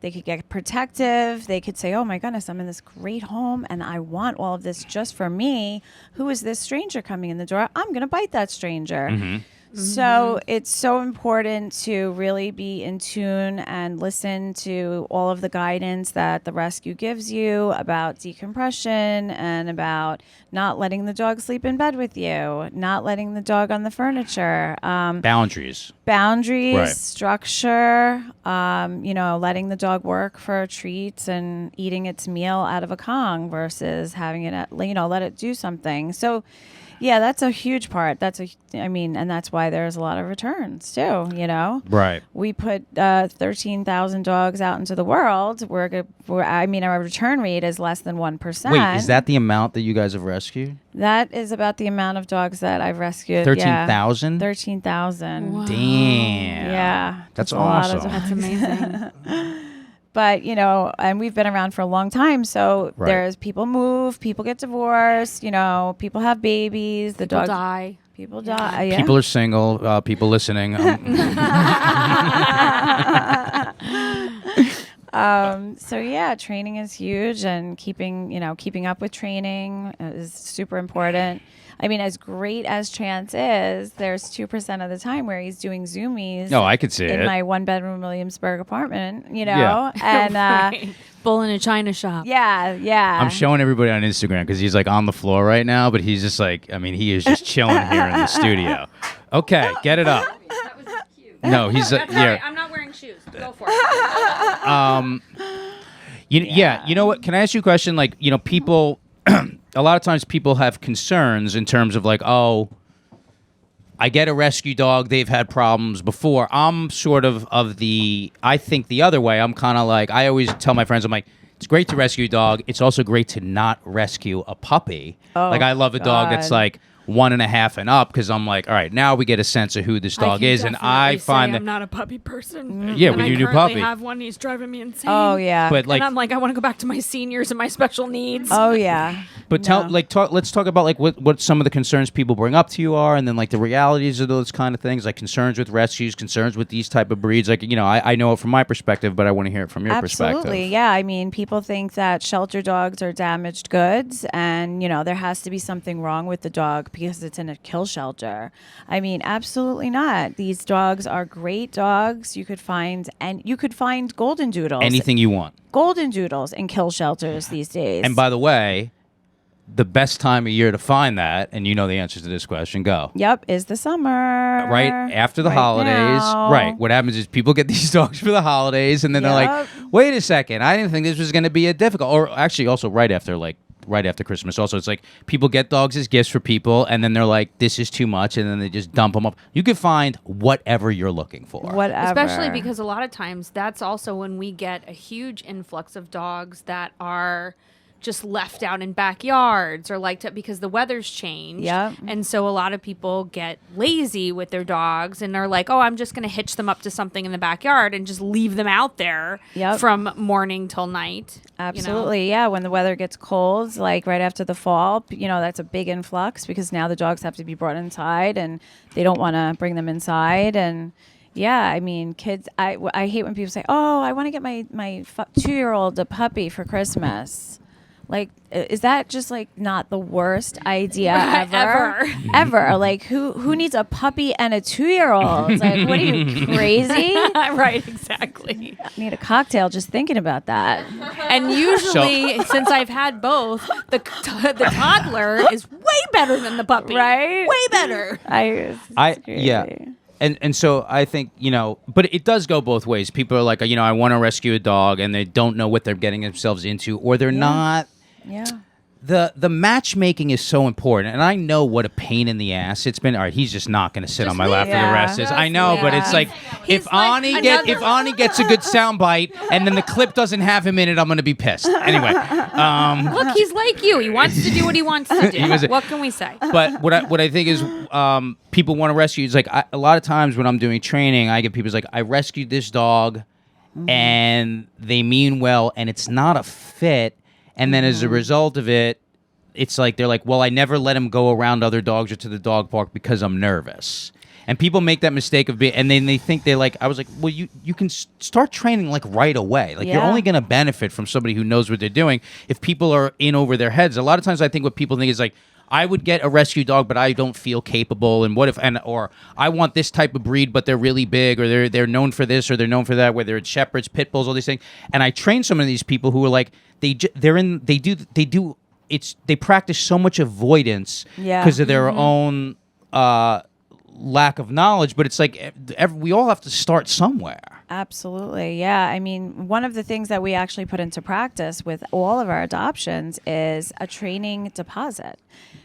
they could get protective. They could say, oh my goodness, I'm in this great home and I want all of this just for me. Who is this stranger coming in the door? I'm going to bite that stranger. Mm-hmm. So it's so important to really be in tune and listen to all of the guidance that the rescue gives you about decompression and about not letting the dog sleep in bed with you, not letting the dog on the furniture. Boundaries. Boundaries, Right. structure, letting the dog work for treats and eating its meal out of a Kong versus having it let it do something. So yeah, that's a huge part. And that's why there's a lot of returns too, Right. We put 13,000 dogs out into the world. Our return rate is less than 1%. Wait, is that the amount that you guys have rescued? That is about the amount of dogs that I've rescued. 13,000? 13,000. Wow. Damn. Yeah. That's a lot of awesome. That's amazing. But, and we've been around for a long time. So Right. there's people move, people get divorced, people have babies, the People dogs die. People die. Yeah. People are single. People listening. So yeah, training is huge, and keeping up with training is super important. I mean, as great as Chance is, there's 2% of the time where he's doing Zoomies. No, I could see in it. my 1-bedroom Williamsburg apartment, Yeah. and Right. Bull in a china shop. yeah. I'm showing everybody on Instagram because he's like on the floor right now, but he's just like, he is just chilling here in the studio. Okay, get it up. That was cute. No, he's That's all yeah. right. I'm not wearing shoes. Go for it. Yeah. You know what? Can I ask you a question? Like, people, a lot of times people have concerns in terms of like, oh, I get a rescue dog. They've had problems before. I'm sort of I think the other way. I'm kind of like, I always tell my friends, I'm like, it's great to rescue a dog. It's also great to not rescue a puppy. Oh, like, I love a dog that's God. like 1.5 and up, because I'm like, all right, now we get a sense of who this dog is, and I find that I'm not a puppy person. Yeah, and when I you do currently puppy. have one. He's driving me insane. Oh yeah. but like and I'm like, I want to go back to my seniors and my special needs. oh yeah. But No. let's talk about like what some of the concerns people bring up to you are, and then like the realities of those kind of things, like concerns with rescues, concerns with these type of breeds. Like, I know it from my perspective, but I want to hear it from your perspective. Absolutely, yeah. I mean, people think that shelter dogs are damaged goods, and there has to be something wrong with the dog because it's in a kill shelter. I mean, absolutely not. These dogs are great dogs. You could find golden doodles, Anything you want. golden doodles in kill shelters these days. And by the way, the best time of year to find that, and you know the answer to this question, go. Yep, is the summer. Right after the Right holidays. now. Right. What happens is people get these dogs for the holidays, and then they're like, Yep. wait a second, I didn't think this was going to be a difficult. Or actually, also right after Christmas. Also, it's like people get dogs as gifts for people, and then they're like, this is too much, and then they just dump them up. You can find whatever you're looking for. Whatever. Especially because a lot of times that's also when we get a huge influx of dogs that are just left out in backyards or because the weather's changed. Yep. And so a lot of people get lazy with their dogs and they're like, oh, I'm just going to hitch them up to something in the backyard and just leave them out there Yep. from morning till night. Absolutely, yeah. When the weather gets cold, like right after the fall, that's a big influx because now the dogs have to be brought inside, and they don't want to bring them inside. And yeah, I mean, kids. I hate when people say, "Oh, I want to get my 2-year-old a puppy for Christmas." Like, is that just like not the worst idea ever? Ever. Like, who needs a puppy and a 2-year-old? Like, what are you, crazy? Right, exactly. I need a cocktail just thinking about that. And usually, since I've had both, the toddler is way better than the puppy. Right? Way better. It's yeah. crazy. And so I think, but it does go both ways. People are like, I want to rescue a dog, and they don't know what they're getting themselves into, or they're not. Yeah. the matchmaking is so important, and I know what a pain in the ass it's been. All right, he's just not going to sit on my lap for the rest. I know, but it's like if Ani gets a good soundbite, and then the clip doesn't have him in it, I'm going to be pissed. Anyway, look, he's like you. He wants to do what he wants to do. What can we say? But what I think is people want to rescue. It's like a lot of times when I'm doing training, I get people like, I rescued this dog, and they mean well, and it's not a fit. And then as a result of it, it's like they're like, well, I never let him go around other dogs or to the dog park because I'm nervous. And people make that mistake of being, and then they think they like, I was like, well, you can start training like right away. Like you're only going to benefit from somebody who knows what they're doing if people are in over their heads. A lot of times I think what people think is like, I would get a rescue dog, but I don't feel capable. And what if, or I want this type of breed, but they're really big, or they're known for this, or they're known for that, whether it's shepherds, pit bulls, all these things. And I train some of these people who are like, they practice so much avoidance because of their own lack of knowledge. But it's like we all have to start somewhere. Absolutely. Yeah. I mean, one of the things that we actually put into practice with all of our adoptions is a training deposit.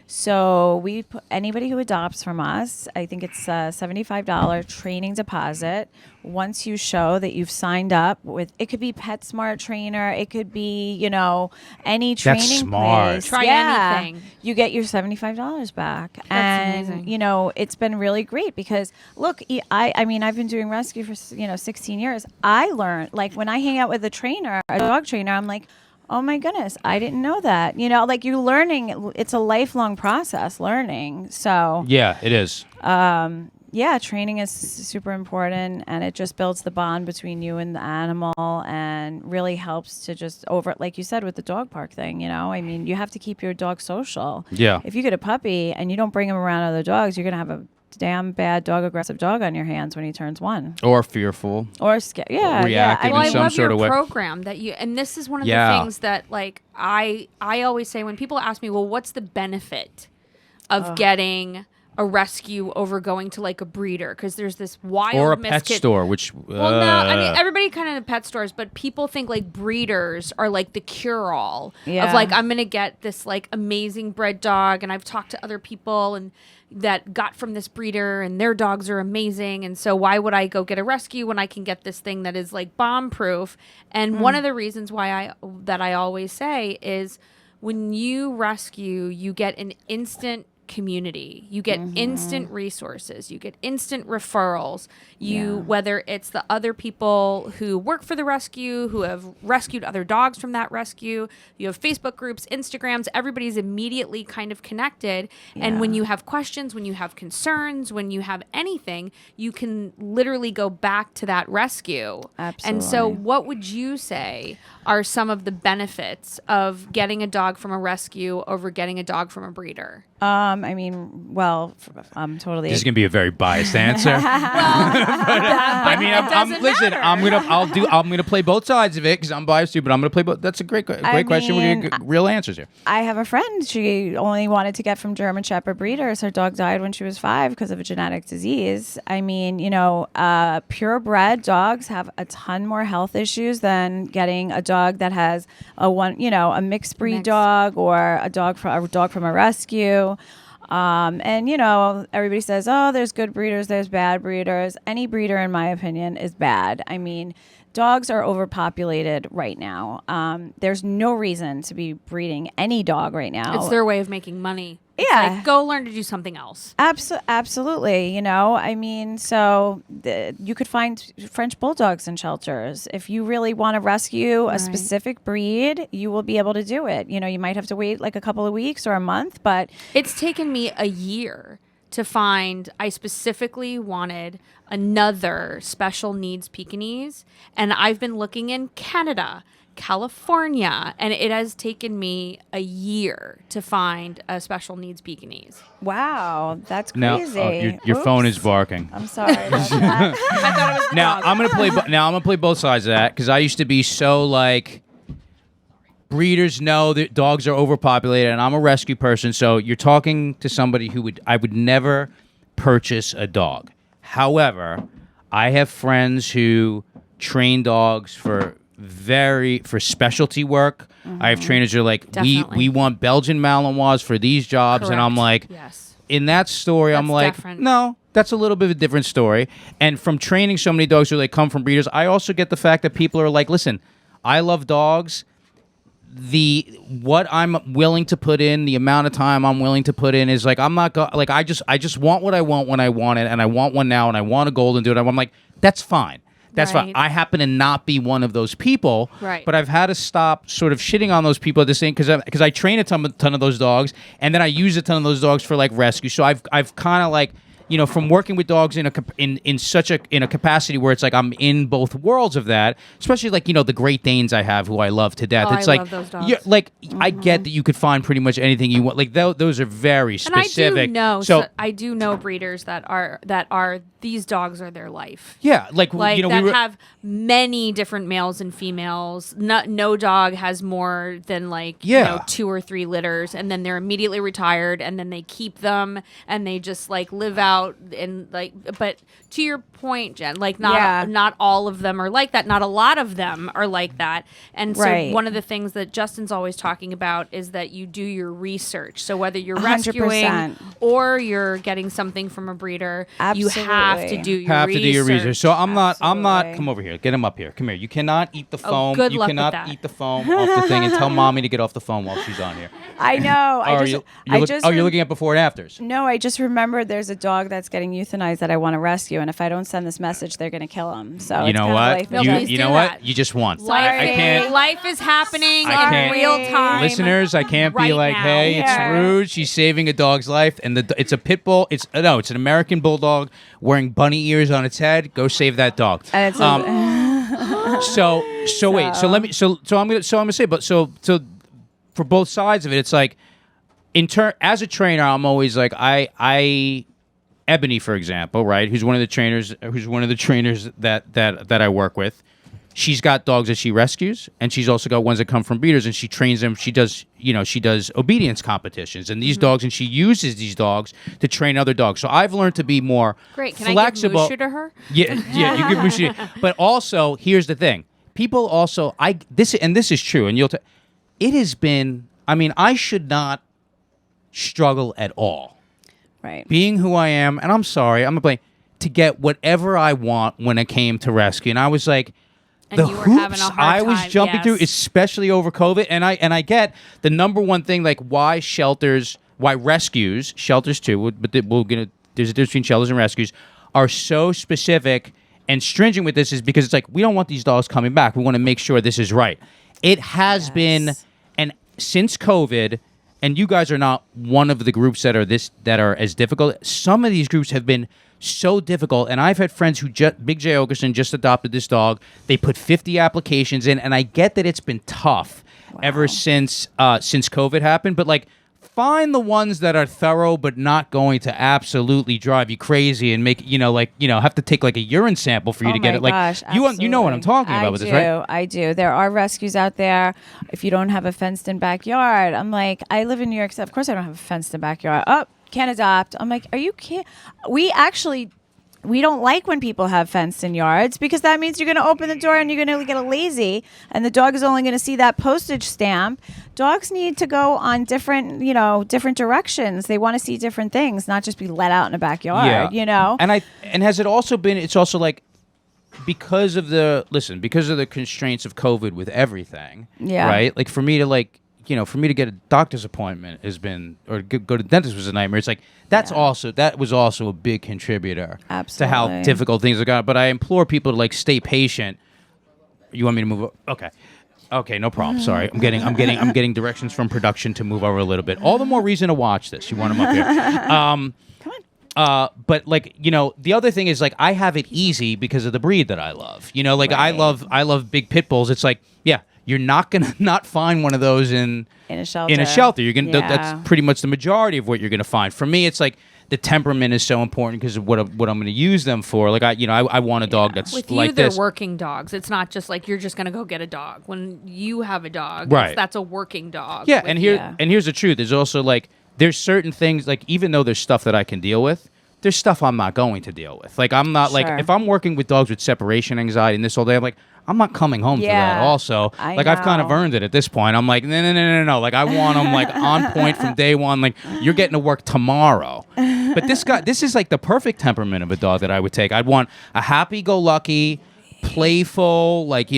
So we put anybody who adopts from us, I think it's a $75 training deposit. Once you show that you've signed up with, it could be PetSmart trainer, it could be, any training That's smart. place. Try anything. You get your $75 back. That's amazing. It's been really great because look, I mean, I've been doing rescue for 16 years. I learned, like when I hang out with a dog trainer, I'm like, oh my goodness, I didn't know that. Like you're learning, it's a lifelong process learning. So Yeah, it is. Training is super important, and it just builds the bond between you and the animal and really helps to just like you said with the dog park thing, I mean, you have to keep your dog social. Yeah. If you get a puppy and you don't bring him around other dogs, you're going to have a damn bad aggressive dog on your hands when he turns 1. Or fearful. Or scared. Yeah. Reactive Well, in I some love sort your of way. program and this is one of the things that like I always say when people ask me, well, what's the benefit of getting a rescue over going to like a breeder? Because there's this wild or a pet store, which well, no, I mean everybody kind of in pet stores, but people think like breeders are like the cure-all of like I'm gonna get this like amazing bred dog, and I've talked to other people and that got from this breeder and their dogs are amazing, and so why would I go get a rescue when I can get this thing that is like bomb proof? And one of the reasons why I always say is when you rescue, you get an instant community, you get instant resources, you get instant referrals, whether it's the other people who work for the rescue, who have rescued other dogs from that rescue, you have Facebook groups, Instagrams, everybody's immediately kind of connected. And when you have questions, when you have concerns, when you have anything, you can literally go back to that rescue. Absolutely. And so what would you say are some of the benefits of getting a dog from a rescue over getting a dog from a breeder? I mean, well, I'm totally. This is gonna be a very biased answer. I mean, I'm gonna play both sides of it because I'm biased too. But I'm gonna play both. That's a great question. We're gonna get real answers here. I have a friend. She only wanted to get from German Shepherd breeders. Her dog died when she was 5 because of a genetic disease. I mean, purebred dogs have a ton more health issues than getting a dog that has a mixed breed dog or a dog from a rescue. And everybody says, oh, there's good breeders, there's bad breeders. Any breeder, in my opinion, is bad. I mean, dogs are overpopulated right now. There's no reason to be breeding any dog right now. It's their way of making money. It's like, go learn to do something else. Absolutely. I mean, so you could find French bulldogs in shelters. If you really want to rescue a specific breed, you will be able to do it. You might have to wait like a couple of weeks or a month, but it's taken me a year to find. I specifically wanted another special needs Pekingese, and I've been looking in Canada, California, and it has taken me a year to find a special needs Pekingese. Wow, that's Now, crazy. your phone is barking. I'm sorry about that. I thought it was the Now dog. I'm gonna play both sides of that because I used to be so like breeders know that dogs are overpopulated, and I'm a rescue person. So you're talking to somebody I would never purchase a dog. However, I have friends who train dogs for very for specialty work. I have trainers who are like, Definitely. we want Belgian Malinois for these jobs, and I'm Correct. like, yes. in that story, I'm That's like, different. no, that's a little bit of a different story. And from training so many dogs who like come from breeders, I also get the fact that people are like, listen, I love dogs. What I'm willing to put in, the amount of time I'm willing to put in is like, I'm not like I just want what I want when I want it, and I want one now, and I want a golden dude. I'm like, that's fine. That's fine. Right. I happen to not be one of those people, Right. but I've had to stop sort of shitting on those people at this thing because I train a ton of those dogs, and then I use a ton of those dogs for like rescue. So I've kind of like, you know, from working with dogs in a capacity where it's like I'm in both worlds of that, especially like, you know, the Great Danes I have who I love to death. Oh, It's I like love those dogs. yeah, like I get that you could find pretty much anything you want. Like those are very specific. And I do know, so I do know breeders that are these dogs are their life. yeah, like Like you know, that we were, have many different males and females. No dog has more than like Yeah. you know 2 or 3 litters, and then they're immediately retired, and then they keep them, and they just like live out and like. But to your point, Jen, like not all of them are like that. Not a lot of them are like that. And so Right. one of the things that Justin's always talking about is that you do your research. So whether you're 100%. rescuing or you're getting something from a breeder, you have to Absolutely. do your have research. to do your research. So I'm not. Absolutely. Come over here. Get him up here. Come here. You cannot eat the foam. good You luck with cannot that. eat the foam off the thing, and tell mommy to get off the phone while she's on here. I know. You're looking at before and afters. No, I just remembered there's a dog that's getting euthanized that I want to rescue, and if I don't send this message, they're going to kill him. So You it's know kinda what? life No, and death. please You do know that. what? You just won. Life, I can't. life is happening I in can't- real time. Listeners, I can't be right like, now. hey, Yeah. it's rude. She's saving a dog's life, and it's a pit bull. It's an American bulldog wearing bunny ears on its head. Go save that dog. And it's So wait. So let me. So I'm gonna say. But so for both sides of it, it's like as a trainer, I'm always like Ebony, for example, right? Who's one of the trainers that I work with. She's got dogs that she rescues, and she's also got ones that come from breeders, and she trains them. She does obedience competitions, and these dogs, and she uses these dogs to train other dogs. So I've learned to be more Great. Can flexible. I give Mushu to her? Yeah, you give Mushu. But also, here's the thing: people also, this is true, and it has been. I mean, I should not struggle at all. right. Being who I am, and I'm sorry, I'm gonna play to get whatever I want when it came to rescue, and I was like. And The you were hoops having a hard I was time, jumping through, yes. especially over COVID, and I get the number one thing, like why rescues, shelters too, but there's a difference between shelters and rescues, are so specific and stringent with this is because it's like we don't want these dogs coming back. We want to make sure this is right. It has been, and since COVID, and you guys are not one of the groups that are as difficult. Some of these groups have been so difficult, and I've had friends who Big J Ogerson just adopted this dog. They put 50 applications in, and I get that it's been tough ever since COVID happened. But like, find the ones that are thorough, but not going to absolutely drive you crazy and make have to take like a urine sample for you to get it. Like Gosh, you know what I'm talking about with this, right? I do. There are rescues out there. If you don't have a fenced-in backyard, I'm like, I live in New York, so of course I don't have a fenced-in backyard. Oh, can't adopt. I'm like, are you kidding? We don't like when people have fenced-in yards because that means you're going to open the door and you're going to get a lazy, and the dog is only going to see that postage stamp. Dogs need to go on different directions. They want to see different things, not just be let out in a backyard. And has it also been? It's also like because of the constraints of COVID with everything. Yeah. Right. Like for me to get a doctor's appointment has been, or go to the dentist was a nightmare. It's like that was also a big contributor to how Absolutely. difficult things are going. But I implore people to like stay patient. You want me to move? Okay, no problem. Sorry, I'm getting directions from production to move over a little bit. All the more reason to watch this. You want them up here. Come on. But like the other thing is like I have it easy because of the breed that I love. Right. I love big pit bulls. It's like you're not gonna not find one of those in In a shelter. You're gonna that's pretty much the majority of what you're gonna find. For me, it's like the temperament is so important because of what I'm gonna use them for. Like I want a dog that's With like you, they're this. working dogs. It's not just like you're just going to go get a dog. When you have a dog, Right. that's a working dog. Yeah, with and you. here's the truth. There's also like there's certain things like even though there's stuff that I can deal with, there's stuff I'm not going to deal with. Like I'm not like Sure. if I'm working with dogs with separation anxiety and this all day, I'm like I'm not coming home for that. Also, I I've kind of know. earned it at this point. I'm like, no. Like I want them like on point from day one. Like you're getting to work tomorrow. But this is like the perfect temperament of a dog that I would take. I'd want a happy-go-lucky, playful, like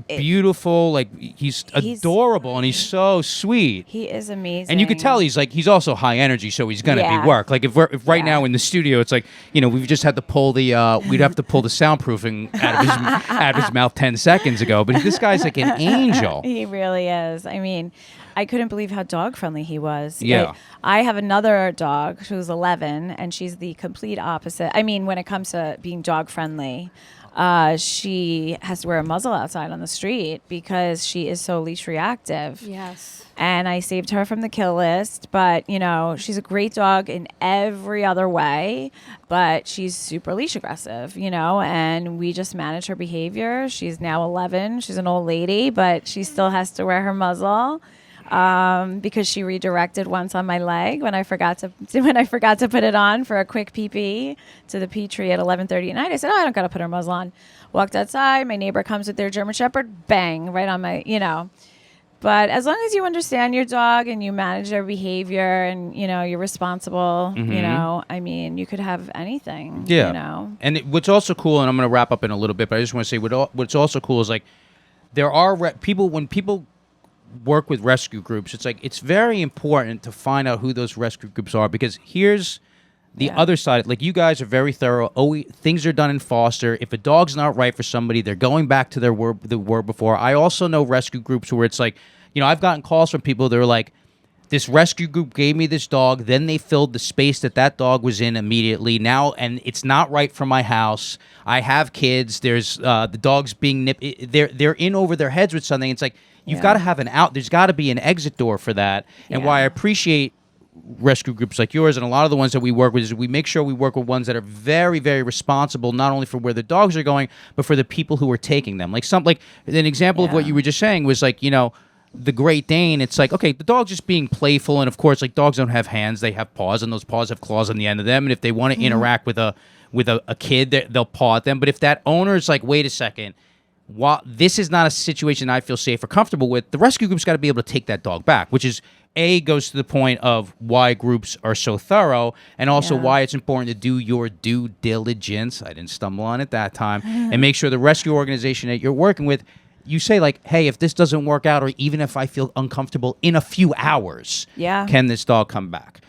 beautiful. Like he's adorable and he's so sweet. He is amazing. And you could tell he's also high energy, so he's gonna be work. Like if right now in the studio, it's like we've just had to pull the we'd have to pull the soundproofing out of his mouth 10 seconds ago. But this guy's like an angel. He really is. I mean, I couldn't believe how dog friendly he was. Yeah. Like, I have another dog who's 11, and she's the complete opposite. I mean, when it comes to being dog friendly, she has to wear a muzzle outside on the street because she is so leash reactive. Yes. And I saved her from the kill list, but she's a great dog in every other way, but she's super leash aggressive, and we just manage her behavior. She's now 11. She's an old lady, but she still has to wear her muzzle. Because she redirected once on my leg when I forgot to put it on for a quick pee to the pee tree at 11:30 at night. I said, I don't got to put her muzzle on. Walked outside. My neighbor comes with their German Shepherd. Bang, right on my, But as long as you understand your dog and you manage their behavior and, you're responsible, I mean, you could have anything, And what's also cool, and I'm going to wrap up in a little bit, but I just want to say what's also cool is like there are when people work with rescue groups, it's like it's very important to find out who those rescue groups are, because here's the other side. Like you guys are very thorough. Things are done in foster. If a dog's not right for somebody, they're going back to the word before. I also know rescue groups where it's like, I've gotten calls from people that are like, this rescue group gave me this dog, then they filled the space that dog was in immediately. Now, and it's not right for my house. I have kids. There's the dog's being nipped. They're in over their heads with something. It's like, you've got to have an out. There's got to be an exit door for that. And why I appreciate rescue groups like yours and a lot of the ones that we work with is we make sure we work with ones that are very, very responsible, not only for where the dogs are going, but for the people who are taking them. Like an example of what you were just saying was like, the Great Dane, it's like, okay, the dog's just being playful. And of course, like dogs don't have hands, they have paws, and those paws have claws on the end of them. And if they want to interact with a kid, they'll paw at them. But if that owner is like, wait a second, while this is not a situation I feel safe or comfortable with, the rescue group's got to be able to take that dog back, which is goes to the point of why groups are so thorough, and also why it's important to do your due diligence. I didn't stumble on it that time. And make sure the rescue organization that you're working with, you say like, hey, if this doesn't work out, or even if I feel uncomfortable in a few hours, can this dog come back?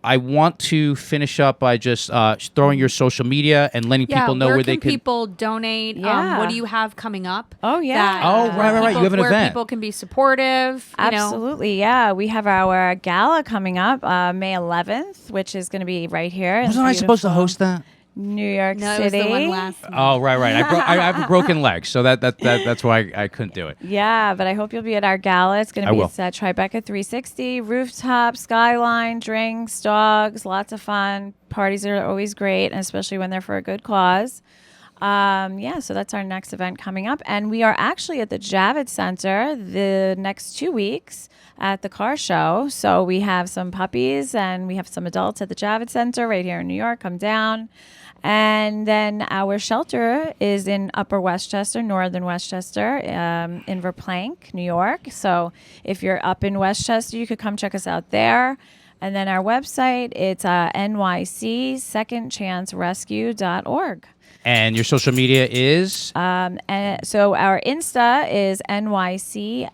I want to finish up by just throwing your social media and letting people know where they can. People donate? What do you have coming up? Oh, yeah. Right. You have an where event. People can be supportive. Absolutely, yeah. We have our gala coming up May 11th, which is going to be right here. Wasn't I supposed to host that? New York No, City. it was the one last month. Oh, right. I have a broken leg, so that's why I couldn't do it. Yeah, but I hope you'll be at our gala. It's going to be will. at Tribeca 360, rooftop, skyline, drinks, dogs, lots of fun. Parties are always great, and especially when they're for a good cause. So that's our next event coming up. And we are actually at the Javits Center the next 2 weeks at the car show. So we have some puppies and we have some adults at the Javits Center right here in New York. Come down. And then our shelter is in Upper Westchester, Northern Westchester, in Verplank, New York. So if you're up in Westchester, you could come check us out there. And then our website, it's nycsecondchancerescue.org. And your social media is? And so our Insta is NYCSCR.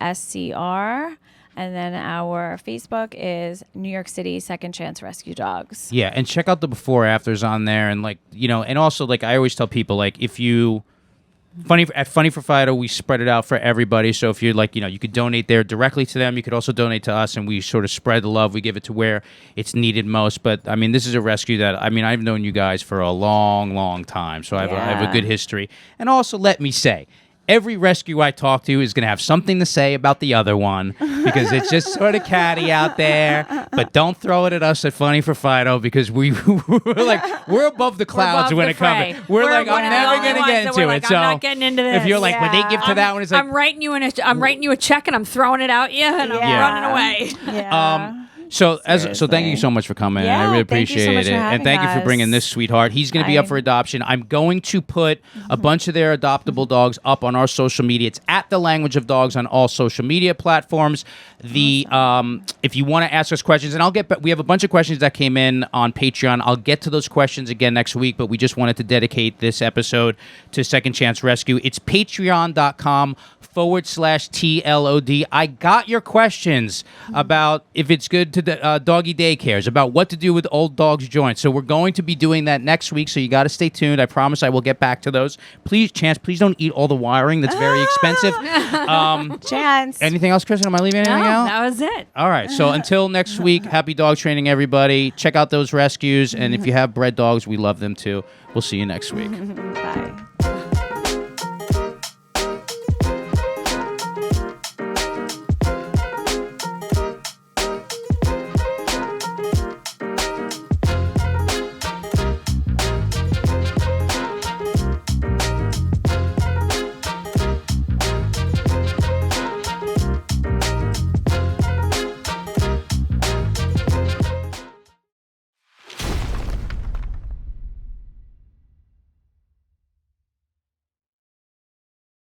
And then our Facebook is New York City Second Chance Rescue Dogs. Yeah, and check out the before afters on there, and and also I always tell people if you at Funny for Fido, we spread it out for everybody. So if you're you could donate there directly to them. You could also donate to us, and we sort of spread the love. We give it to where it's needed most. But I mean, this is a rescue that I've known you guys for a long, long time, so I have a good history. And also, let me say, every rescue I talk to is going to have something to say about the other one, because it's just sort of catty out there. But don't throw it at us at Funny for Fido, because we're above the clouds when it comes. We're like, I'm never going to get into it. So I'm not getting into this. if you're like, when they give to that one, it's like, I'm writing you a check and I'm throwing it out and I'm running away. Yeah. So thank you so much for coming. Yeah, I really thank you so appreciate much it, for and having thank you for bringing us. this sweetheart. He's going to be up for adoption. I'm going to put a bunch of their adoptable dogs up on our social media. It's at The Language of Dogs on all social media platforms. If you want to ask us questions, and we have a bunch of questions that came in on Patreon. I'll get to those questions again next week, but we just wanted to dedicate this episode to Second Chance Rescue. It's patreon.com/TLOD. I got your questions about if it's good to doggy daycares, about what to do with old dogs' joints. So we're going to be doing that next week, so you got to stay tuned. I promise I will get back to those. Please, Chance, please don't eat all the wiring. That's very expensive. Chance. Anything else, Kristen? Am I leaving anything out? That was it. All right. So until next week, happy dog training, everybody. Check out those rescues. And if you have bred dogs, we love them too. We'll see you next week. Bye.